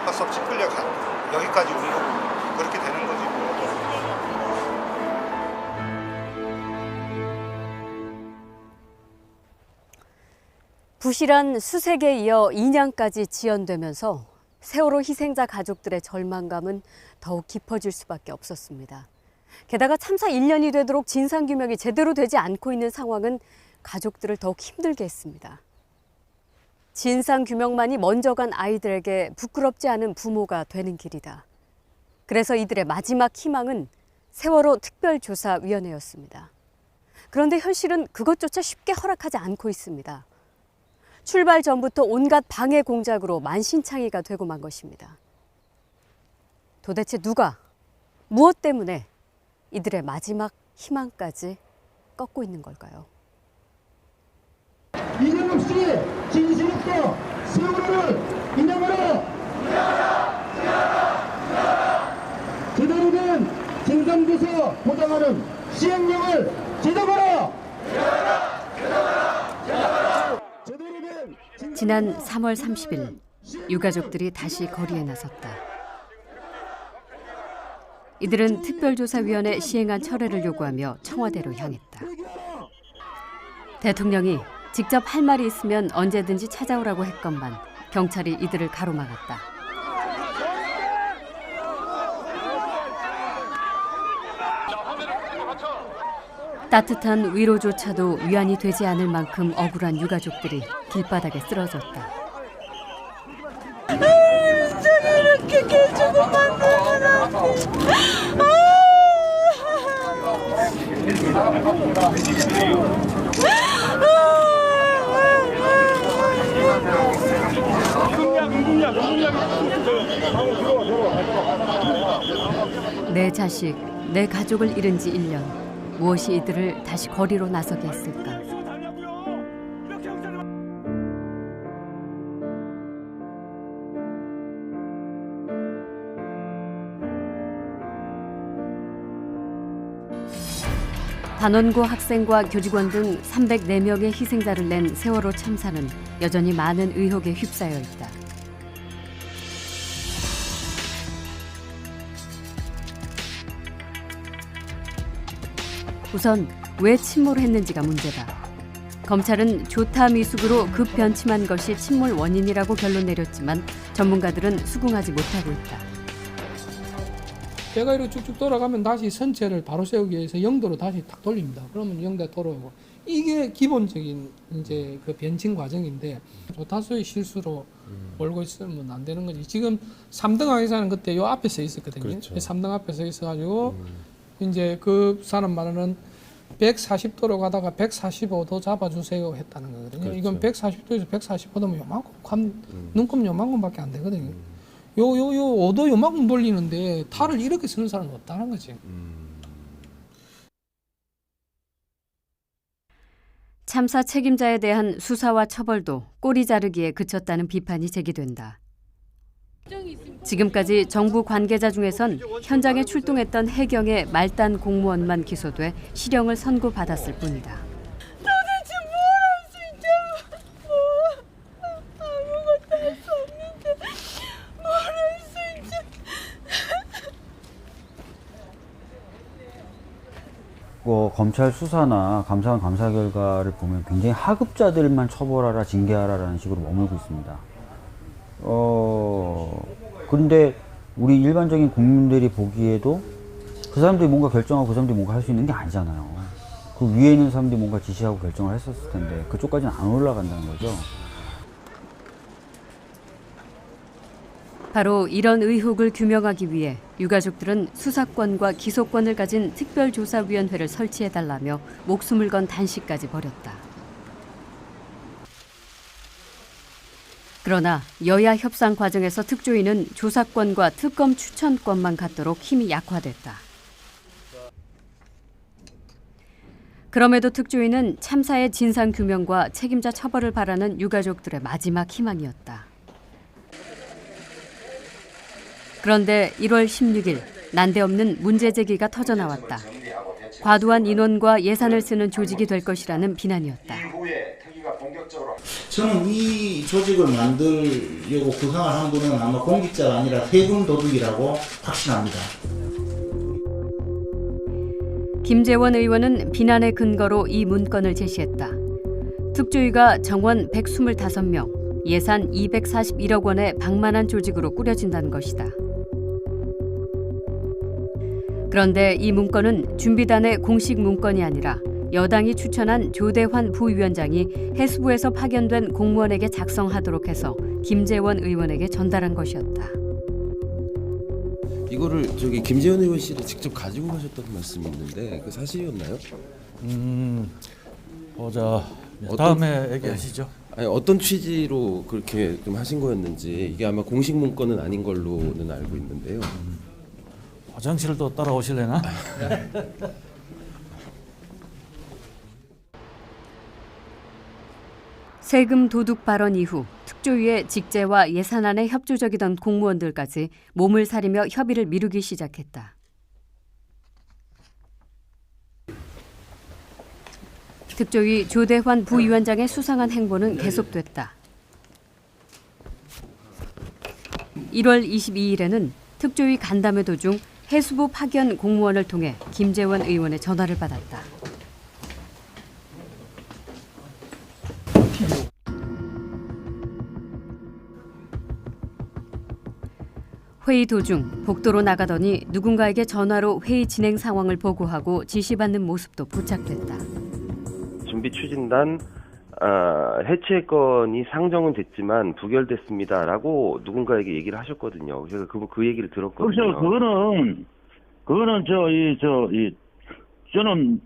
할 수 없이 끌려가 여기까지 온 거고 그렇게 되는 거지 뭐. 부실한 수색에 이어 인양까지 지연되면서 세월호 희생자 가족들의 절망감은 더욱 깊어질 수밖에 없었습니다. 게다가 참사 1년이 되도록 진상규명이 제대로 되지 않고 있는 상황은 가족들을 더욱 힘들게 했습니다. 진상규명만이 먼저 간 아이들에게 부끄럽지 않은 부모가 되는 길이다. 그래서 이들의 마지막 희망은 세월호 특별조사위원회였습니다. 그런데 현실은 그것조차 쉽게 허락하지 않고 있습니다. 출발 전부터 온갖 방해 공작으로 만신창이가 되고 만 것입니다. 도대체 누가, 무엇 때문에 이들의 마지막 희망까지 꺾고 있는 걸까요? 이념 없이 진실 없고 세월호를 인양하라! 제대로 된 진상조사 보장하는 시행령을 제정하라! 지난 3월 30일 유가족들이 다시 거리에 나섰다. 이들은 특별조사위원회 시행안 철회를 요구하며 청와대로 향했다. 대통령이 직접 할 말이 있으면 언제든지 찾아오라고 했건만 경찰이 이들을 가로막았다. 따뜻한 위로조차도 위안이 되지 않을 만큼 억울한 유가족들이 길바닥에 쓰러졌다. 이렇게 개주고 만들면 내 자식, 내 가족을 잃은 지 1년. 무엇이 이들을 다시 거리로 나서게 했을까? 단원고 학생과 교직원 등 304명의 희생자를 낸 세월호 참사는 여전히 많은 의혹에 휩싸여 있다. 우선 왜 침몰을 했는지가 문제다. 검찰은 조타 미숙으로 급 변침한 것이 침몰 원인이라고 결론 내렸지만 전문가들은 수긍하지 못하고 있다. 배가 이렇게 쭉쭉 돌아가면 다시 선체를 바로 세우기 위해서 0도로 다시 딱 돌립니다. 그러면 0도 돌아오고 이게 기본적인 이제 그 변칙 과정인데 조타수의 실수로 몰고 있으면 안 되는 거지. 지금 3등 항해사는 그때 요 앞에 서 있었거든요. 그렇죠. 3등 앞에 서 있어가지고 이제 그 사람 말은 140도로 가다가 145도 잡아주세요 했다는 거거든요. 그렇죠. 이건 140도에서 145도면 요만큼 눈금 요만큼밖에 안 되거든요. 요 5도 요만큼 돌리는데 탈을 이렇게 쓰는 사람은 없다는 거지. 참사 책임자에 대한 수사와 처벌도 꼬리 자르기에 그쳤다는 비판이 제기된다. 지금까지 정부 관계자 중에선 현장에 출동했던 해경의 말단 공무원만 기소돼 실형을 선고받았을 뿐이다. 도대체 뭘 할 수 있냐고. 아무것도 할 수 없는데 뭘 할 수 있지. 검찰 수사나 감사원 감사 결과를 보면 굉장히 하급자들만 처벌하라, 징계하라라는 식으로 머물고 있습니다. 그런데 우리 일반적인 국민들이 보기에도 그 사람들이 뭔가 결정하고 그 사람들이 뭔가 할 수 있는 게 아니잖아요. 그 위에 있는 사람들이 뭔가 지시하고 결정을 했었을 텐데 그쪽까지는 안 올라간다는 거죠. 바로 이런 의혹을 규명하기 위해 유가족들은 수사권과 기소권을 가진 특별조사위원회를 설치해달라며 목숨을 건 단식까지 벌였다. 그러나 여야 협상 과정에서 특조위는 조사권과 특검 추천권만 갖도록 힘이 약화됐다. 그럼에도 특조위는 참사의 진상규명과 책임자 처벌을 바라는 유가족들의 마지막 희망이었다. 그런데 1월 16일 난데없는 문제 제기가 터져나왔다. 과도한 인원과 예산을 쓰는 조직이 될 것이라는 비난이었다. 저는 이 조직을 만들려고 구상을 한 분은 아마 공직자가 아니라 세금 도둑이라고 확신합니다. 김재원 의원은 비난의 근거로 이 문건을 제시했다. 특조위가 정원 125명, 예산 241억 원의 방만한 조직으로 꾸려진다는 것이다. 그런데 이 문건은 준비단의 공식 문건이 아니라 여당이 추천한 조대환 부위원장이 해수부에서 파견된 공무원에게 작성하도록 해서 김재원 의원에게 전달한 것이었다. 이거를 김재원 의원실에 직접 가지고 가셨다는 말씀이 있는데 그 사실이었나요? 보자. 다음에 얘기하시죠. 아니, 어떤 취지로 그렇게 좀 하신 거였는지 이게 아마 공식 문건은 아닌 걸로는 알고 있는데요. 화장실도 따라오실래나? 세금 도둑 발언 이후 특조위의 직제와 예산안에 협조적이던 공무원들까지 몸을 사리며 협의를 미루기 시작했다. 특조위 조대환 부위원장의 수상한 행보는 계속됐다. 1월 22일에는 특조위 간담회 도중 해수부 파견 공무원을 통해 김재원 의원의 전화를 받았다. 회의 도중 복도로 나가더니 누군가에게 전화로 회의 진행 상황을 보고하고 지시받는 모습도 포착됐다. 준비 추진단 해체 건이 상정은 됐지만 부결됐습니다라고 누군가에게 얘기를 하셨거든요. 제가 그 얘기를 들었거든요. 그렇죠. 그거는 저는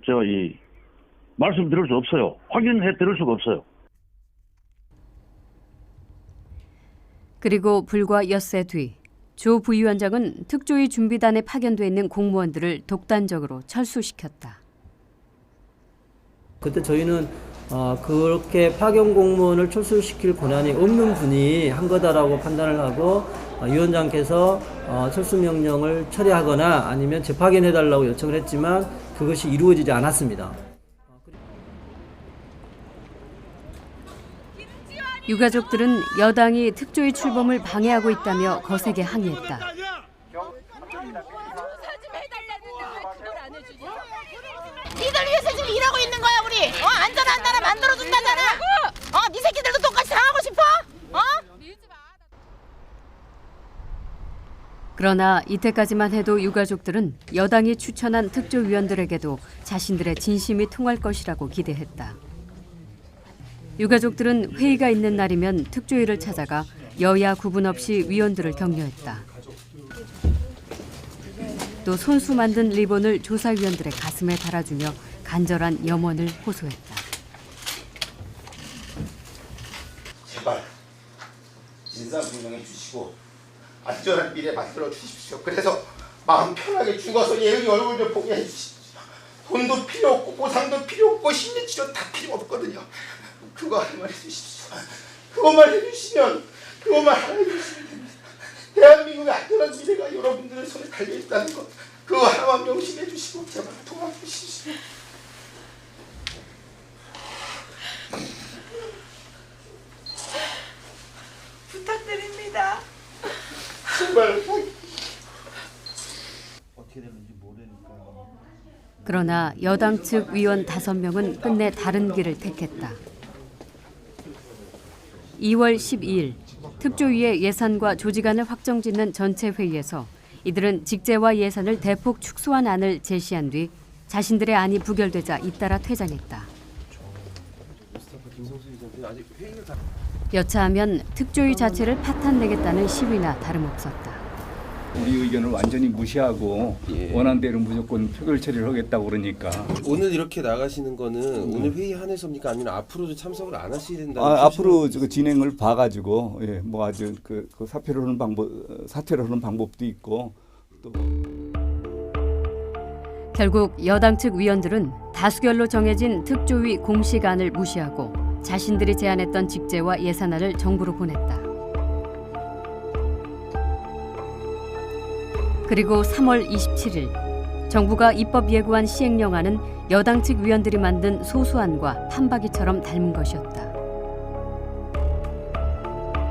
말씀드릴 수 없어요. 확인해 드릴 수가 없어요. 그리고 불과 엿새 뒤 조 부위원장은 특조위 준비단에 파견돼 있는 공무원들을 독단적으로 철수시켰다. 그때 저희는 그렇게 파견 공무원을 철수시킬 권한이 없는 분이 한 거다라고 판단을 하고 위원장께서 철수 명령을 철회하거나 아니면 재파견해달라고 요청을 했지만 그것이 이루어지지 않았습니다. 유가족들은 여당이 특조위 출범을 방해하고 있다며 거세게 항의했다. 니들 위해서 지금 일하고 있는 거야 우리. 안전한 나라 만들어준다잖아. 네 새끼들도 똑같이 당하고 싶어? 그러나 이때까지만 해도 유가족들은 여당이 추천한 특조위원들에게도 자신들의 진심이 통할 것이라고 기대했다. 유가족들은 회의가 있는 날이면 특조위를 찾아가 여야 구분 없이 위원들을 격려했다. 또 손수 만든 리본을 조사위원들의 가슴에 달아주며 간절한 염원을 호소했다. 제발 진상규명해 주시고 안전한 미래 만들어 주십시오. 그래서 마음 편하게 죽어서 예은이 얼굴 좀 보게 해주십시오. 돈도 필요 없고 보상도 필요 없고 심리치료 다 필요 없거든요. 그거 하나만 해주십시오. 그것만 해주시면 됩니다. 대한민국의 안전한 미래가 여러분들의 손에 달려있다는 것, 그거 하나만 명심해 주시고 제발 도와주십시오. 부탁드립니다. 제발. 그러나 여당 측 위원 5명은 끝내 다른 길을 택했다. 2월 12일 특조위의 예산과 조직안을 확정짓는 전체 회의에서 이들은 직제와 예산을 대폭 축소한 안을 제시한 뒤 자신들의 안이 부결되자 잇따라 퇴장했다. 여차하면 특조위 자체를 파탄내겠다는 시위나 다름없었다. 우리 의견을 완전히 무시하고 원안대로 무조건 표결 처리를 하겠다고 그러니까. 오늘 이렇게 나가시는 거는 오늘 회의 한해서입니까? 아니면 앞으로도 참석을 안 하셔야 된다는 앞으로 진행을 봐가지고 뭐 아주 그 사퇴를 하는 방법도 있고 또. 결국 여당 측 위원들은 다수결로 정해진 특조위 공식안을 무시하고 자신들이 제안했던 직제와 예산안을 정부로 보냈다. 그리고 3월 27일 정부가 입법 예고한 시행령안은 여당 측 위원들이 만든 소수안과 판박이처럼 닮은 것이었다.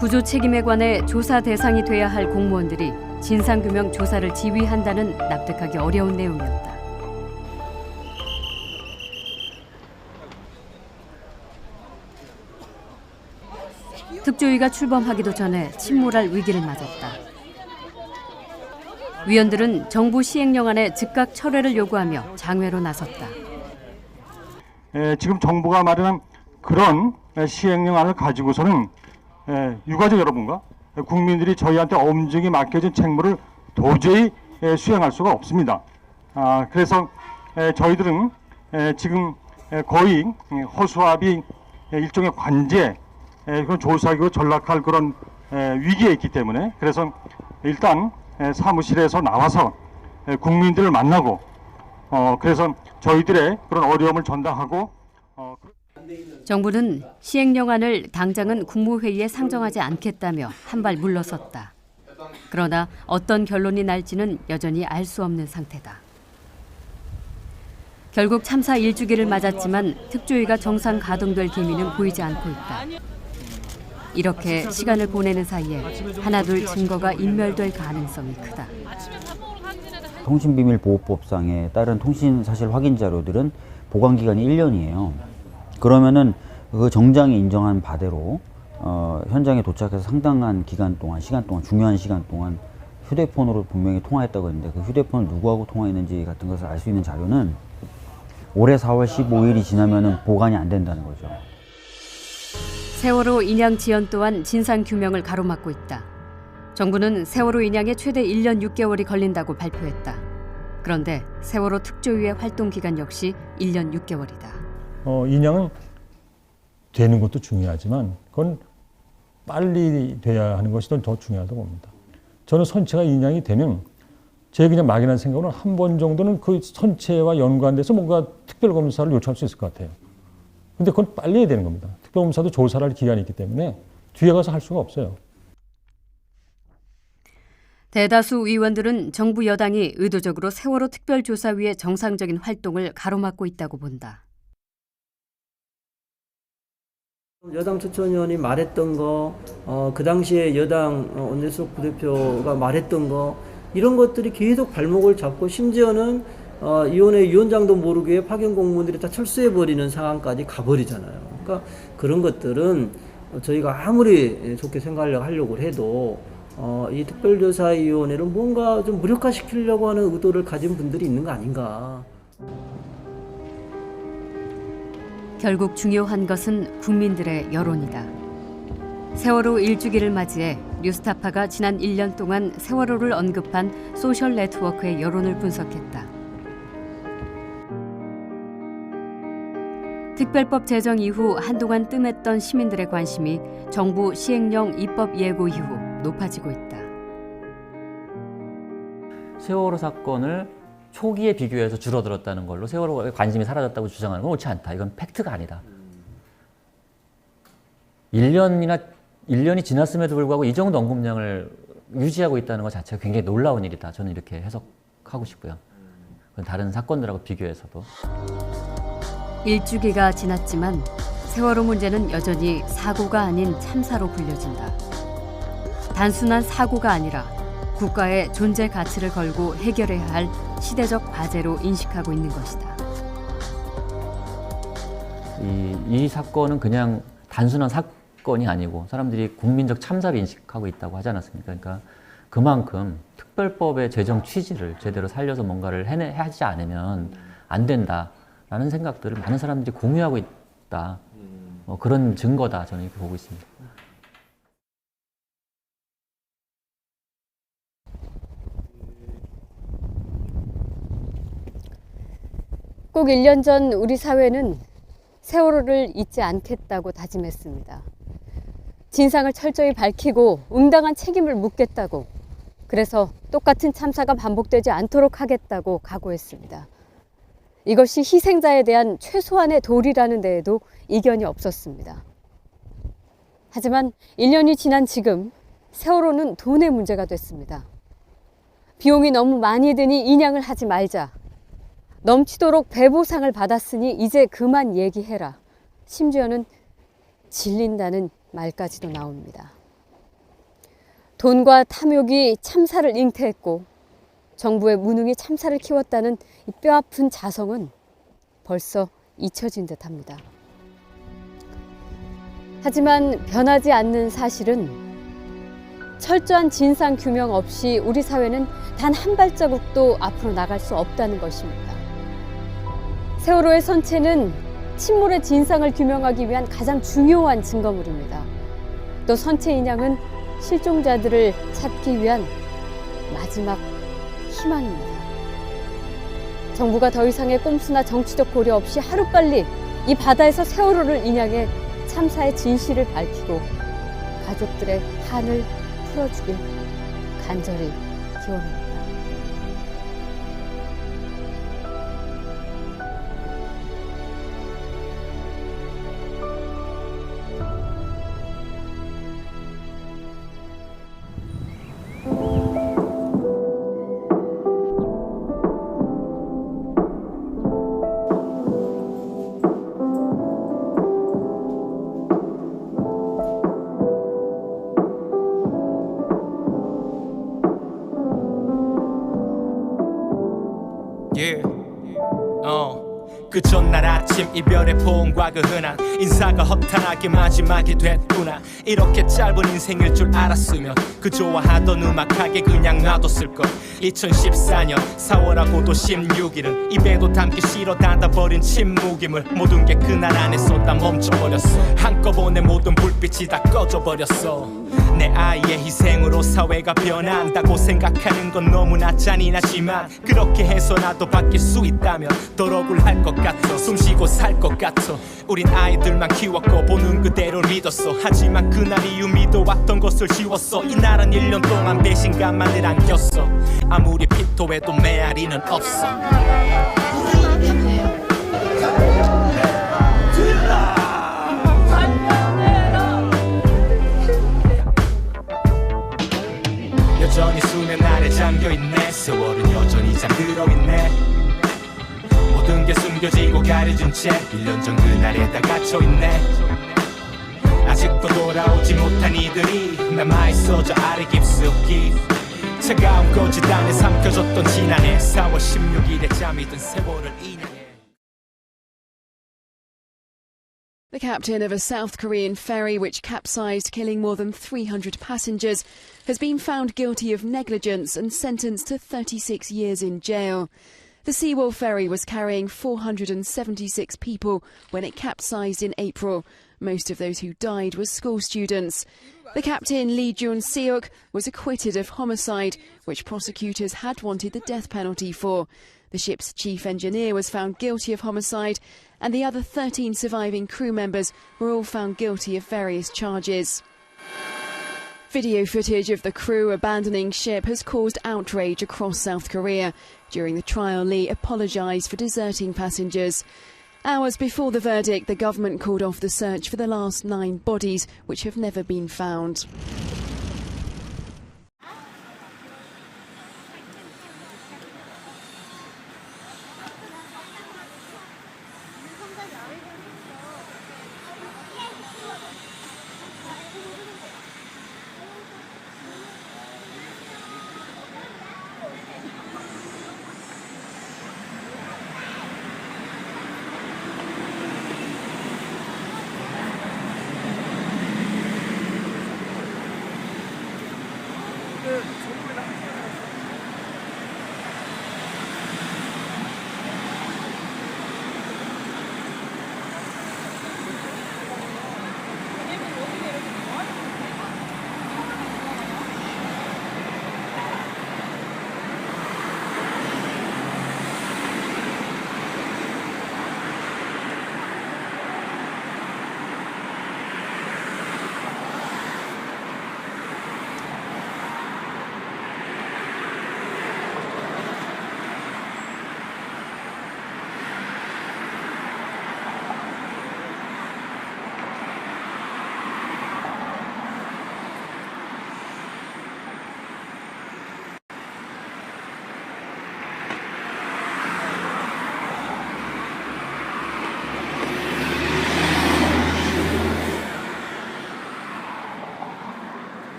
구조 책임에 관해 조사 대상이 돼야 할 공무원들이 진상규명 조사를 지휘한다는 납득하기 어려운 내용이었다. 특조위가 출범하기도 전에 침몰할 위기를 맞았다. 위원들은 정부 시행령안의 즉각 철회를 요구하며 장외로 나섰다. 지금 정부가 마련한 그런 시행령안을 가지고서는 유가족 여러분과 국민들이 저희한테 엄중히 맡겨진 책무를 도저히 수행할 수가 없습니다. 그래서 저희들은 지금 거의 허수아비 일종의 관제, 그런 조사기로 전락할 그런 위기에 있기 때문에 그래서 일단 사무실에서 나와서 국민들을 만나고 그래서 저희들의 그런 어려움을 전달하고 정부는 시행령안을 당장은 국무회의에 상정하지 않겠다며 한 발 물러섰다. 그러나 어떤 결론이 날지는 여전히 알 수 없는 상태다. 결국 참사 1주기를 맞았지만 특조위가 정상 가동될 기미는 보이지 않고 있다. 이렇게 시간을 보내는 사이에 하나둘 증거가 인멸될 가능성이 크다. 통신비밀보호법상에 따른 통신사실 확인 자료들은 보관기간이 1년이에요. 그러면은 그 정장이 인정한 바대로 현장에 도착해서 상당한 기간 동안, 중요한 시간 동안 휴대폰으로 분명히 통화했다고 했는데 그 휴대폰을 누구하고 통화했는지 같은 것을 알 수 있는 자료는 올해 4월 15일이 지나면은 보관이 안 된다는 거죠. 세월호 인양 지연 또한 진상규명을 가로막고 있다. 정부는 세월호 인양에 최대 1년 6개월이 걸린다고 발표했다. 그런데 세월호 특조위의 활동 기간 역시 1년 6개월이다. 인양은 되는 것도 중요하지만 그건 빨리 돼야 하는 것이 더 중요하다고 봅니다. 저는 선체가 인양이 되면 제 그냥 막연한 생각으로는 한 번 정도는 그 선체와 연관돼서 뭔가 특별검사를 요청할 수 있을 것 같아요. 근데 그건 빨리 해야 되는 겁니다. 특별검사도 조사를 할 기간이 있기 때문에 뒤에 가서 할 수가 없어요. 대다수 의원들은 정부 여당이 의도적으로 세월호 특별조사위의 정상적인 활동을 가로막고 있다고 본다. 여당 추천위원이 말했던 거, 그 당시에 여당 원내수석 부대표가 말했던 거 이런 것들이 계속 발목을 잡고 심지어는 위원회 위원장도 모르게 파견 공무원들이 다 철수해버리는 상황까지 가버리잖아요. 그러니까 그런 것들은 저희가 아무리 좋게 생각하려고 해도 이 특별조사위원회를 뭔가 좀 무력화시키려고 하는 의도를 가진 분들이 있는 거 아닌가. 결국 중요한 것은 국민들의 여론이다. 세월호 1주기를 맞이해 뉴스타파가 지난 1년 동안 세월호를 언급한 소셜 네트워크의 여론을 분석했다. 특별법 제정 이후 한동안 뜸했던 시민들의 관심이 정부 시행령 입법 예고 이후 높아지고 있다. 세월호 사건을 초기에 비교해서 줄어들었다는 걸로 세월호에 관심이 사라졌다고 주장하는 건 옳지 않다. 이건 팩트가 아니다. 1년이 지났음에도 불구하고 이 정도 언급량을 유지하고 있다는 것 자체가 굉장히 놀라운 일이다. 저는 이렇게 해석하고 싶고요. 다른 사건들하고 비교해서도. 1주기가 지났지만 세월호 문제는 여전히 사고가 아닌 참사로 불려진다. 단순한 사고가 아니라 국가의 존재 가치를 걸고 해결해야 할 시대적 과제로 인식하고 있는 것이다. 이 사건은 그냥 단순한 사건이 아니고 사람들이 국민적 참사를 인식하고 있다고 하지 않았습니까? 그러니까 그만큼 특별법의 제정 취지를 제대로 살려서 뭔가를 하지 않으면 안 된다라는 생각들을 많은 사람들이 공유하고 있다. 그런 증거다. 저는 이렇게 보고 있습니다. 꼭 1년 전 우리 사회는 세월호를 잊지 않겠다고 다짐했습니다. 진상을 철저히 밝히고 응당한 책임을 묻겠다고, 그래서 똑같은 참사가 반복되지 않도록 하겠다고 각오했습니다. 이것이 희생자에 대한 최소한의 도리라는 데에도 이견이 없었습니다. 하지만 1년이 지난 지금 세월호는 돈의 문제가 됐습니다. 비용이 너무 많이 드니 인양을 하지 말자. 넘치도록 배보상을 받았으니 이제 그만 얘기해라. 심지어는 질린다는 말까지도 나옵니다. 돈과 탐욕이 참사를 잉태했고 정부의 무능이 참사를 키웠다는 이 뼈아픈 자성은 벌써 잊혀진 듯합니다. 하지만 변하지 않는 사실은 철저한 진상 규명 없이 우리 사회는 단 한 발자국도 앞으로 나갈 수 없다는 것입니다. 세월호의 선체는 침몰의 진상을 규명하기 위한 가장 중요한 증거물입니다. 또 선체 인양은 실종자들을 찾기 위한 마지막 희망입니다. 정부가 더 이상의 꼼수나 정치적 고려 없이 하루빨리 이 바다에서 세월호를 인양해 참사의 진실을 밝히고 가족들의 한을 풀어주길 간절히 기원합니다. 그 전날 아침 이별의 포옹과 그 흔한 인사가 허탄하게 마지막이 됐구나. 이렇게 짧은 인생일 줄 알았으면 그 좋아하던 음악하게 그냥 놔뒀을걸. 2014년 4월하고도 16일은 입에도 담기 싫어 닫아버린 침묵임을 모든 게 그날 안에 쏟아 멈춰버렸어. 한꺼번에 모든 불빛이 다 꺼져버렸어. 내 아이의 희생으로 사회가 변한다고 생각하는 건 너무나 잔인하지만 그렇게 해서 나도 바뀔 수 있다면 더 억울할 것 같아. 숨쉬고 살 것 같아. 우린 아이들만 키웠고 보는 그대로 믿었어. 하지만 그날 이후 믿어왔던 것을 지웠어. 이날은 1년 동안 배신감만을 안겼어. 아무리 피토해도 메아리는 없어. 여전히 수면 아래 잠겨있네. 세월은 여전히 잠들어있네. 모든 게 숨겨지고 가려진 채 1년 전 그날에다 갇혀있네. 아직도 돌아오지 못한 이들이 남아있어 저 아래 깊숙이. 차가운 거짓 안에 삼켜졌던 지난해 4월 16일에 잠이 든 세월을 인해 The captain of a South Korean ferry which capsized, killing more than 300 passengers, has been found guilty of negligence and sentenced to 36 years in jail. The Seawolf ferry was carrying 476 people when it capsized in April. Most of those who died were school students. The captain, Lee Jun-seok, was acquitted of homicide, which prosecutors had wanted the death penalty for. The ship's chief engineer was found guilty of homicide, and the other 13 surviving crew members were all found guilty of various charges. Video footage of the crew abandoning ship has caused outrage across South Korea. During the trial, Lee apologised for deserting passengers. Hours before the verdict, the government called off the search for the last 9 bodies, which have never been found.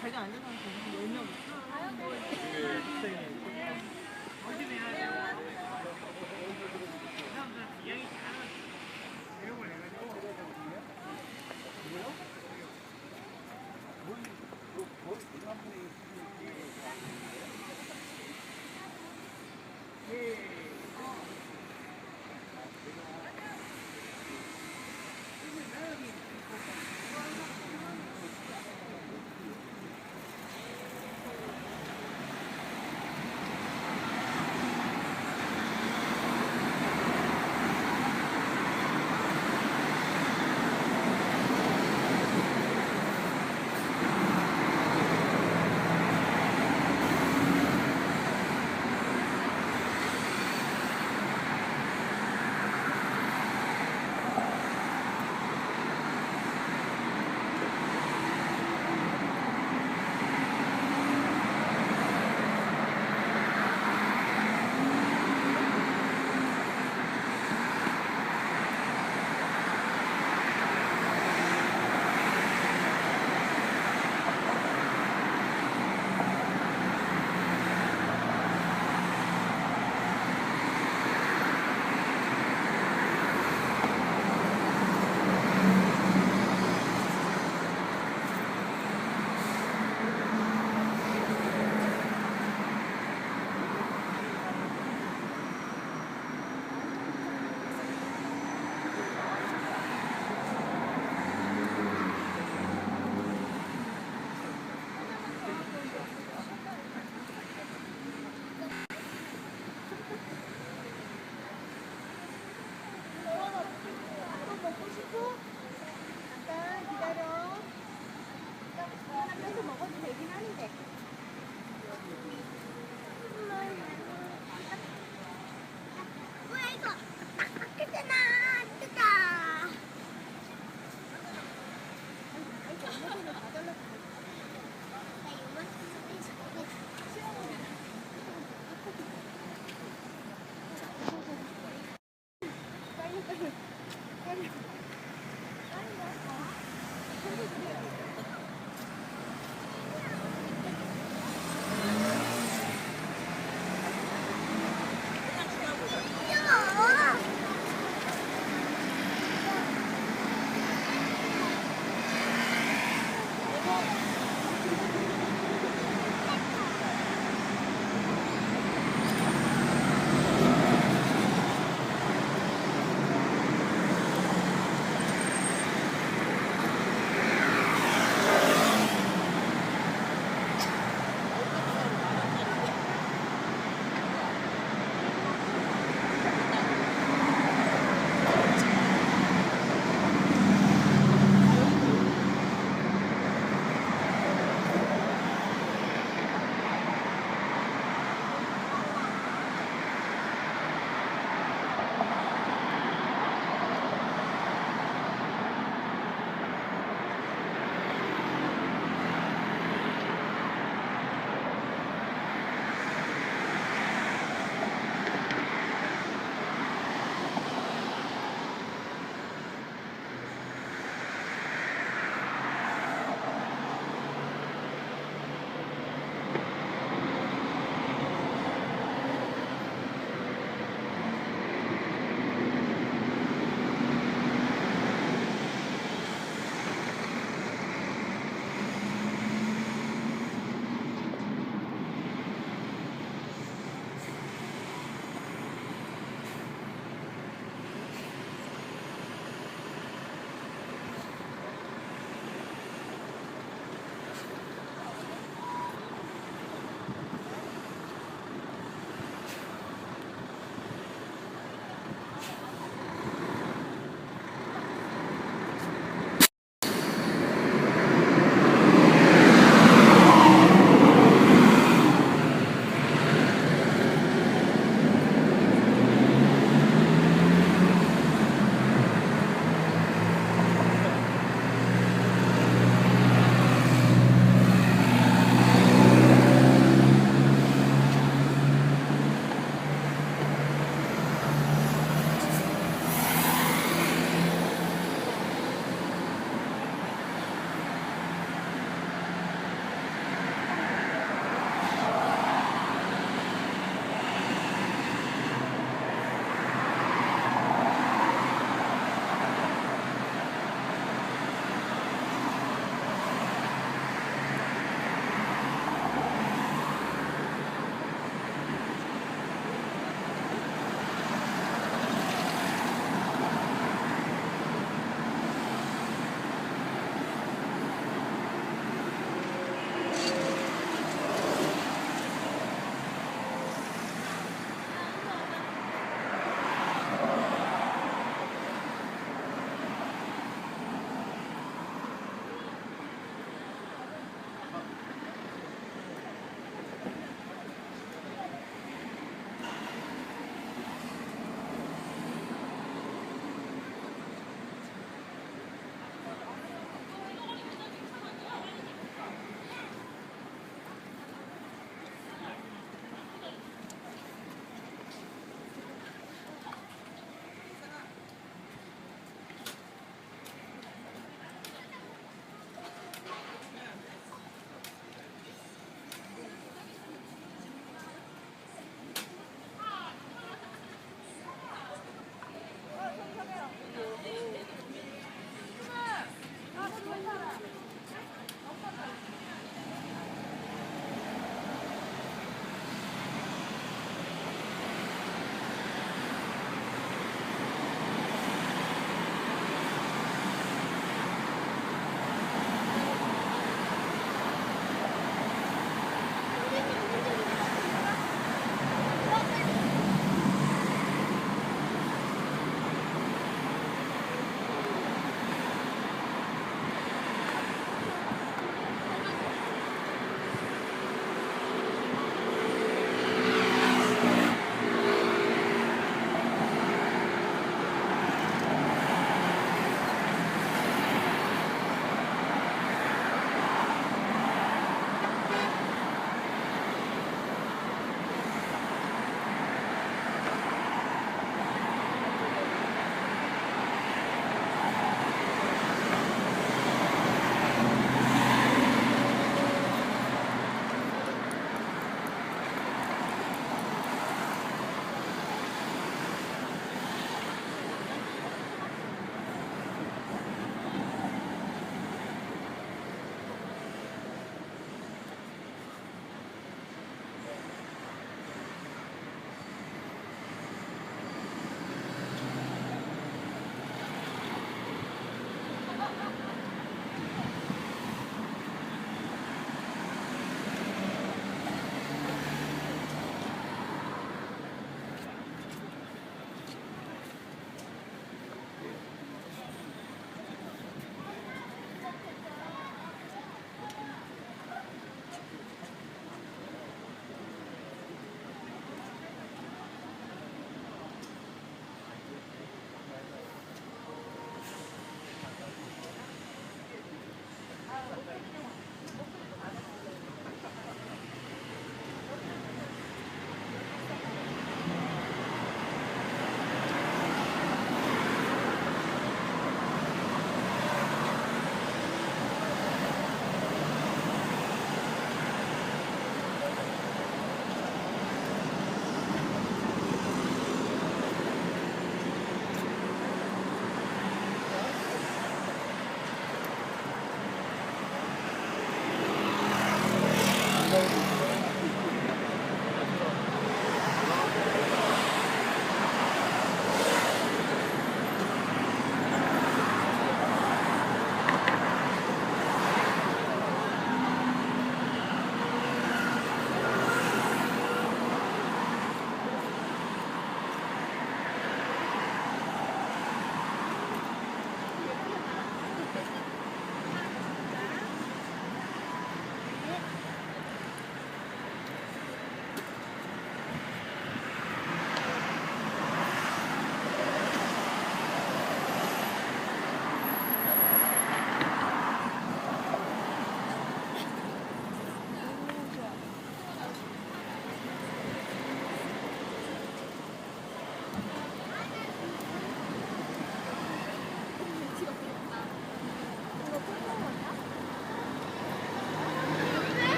자기가 안 되는 거 1도 먹어도 되긴 하는데.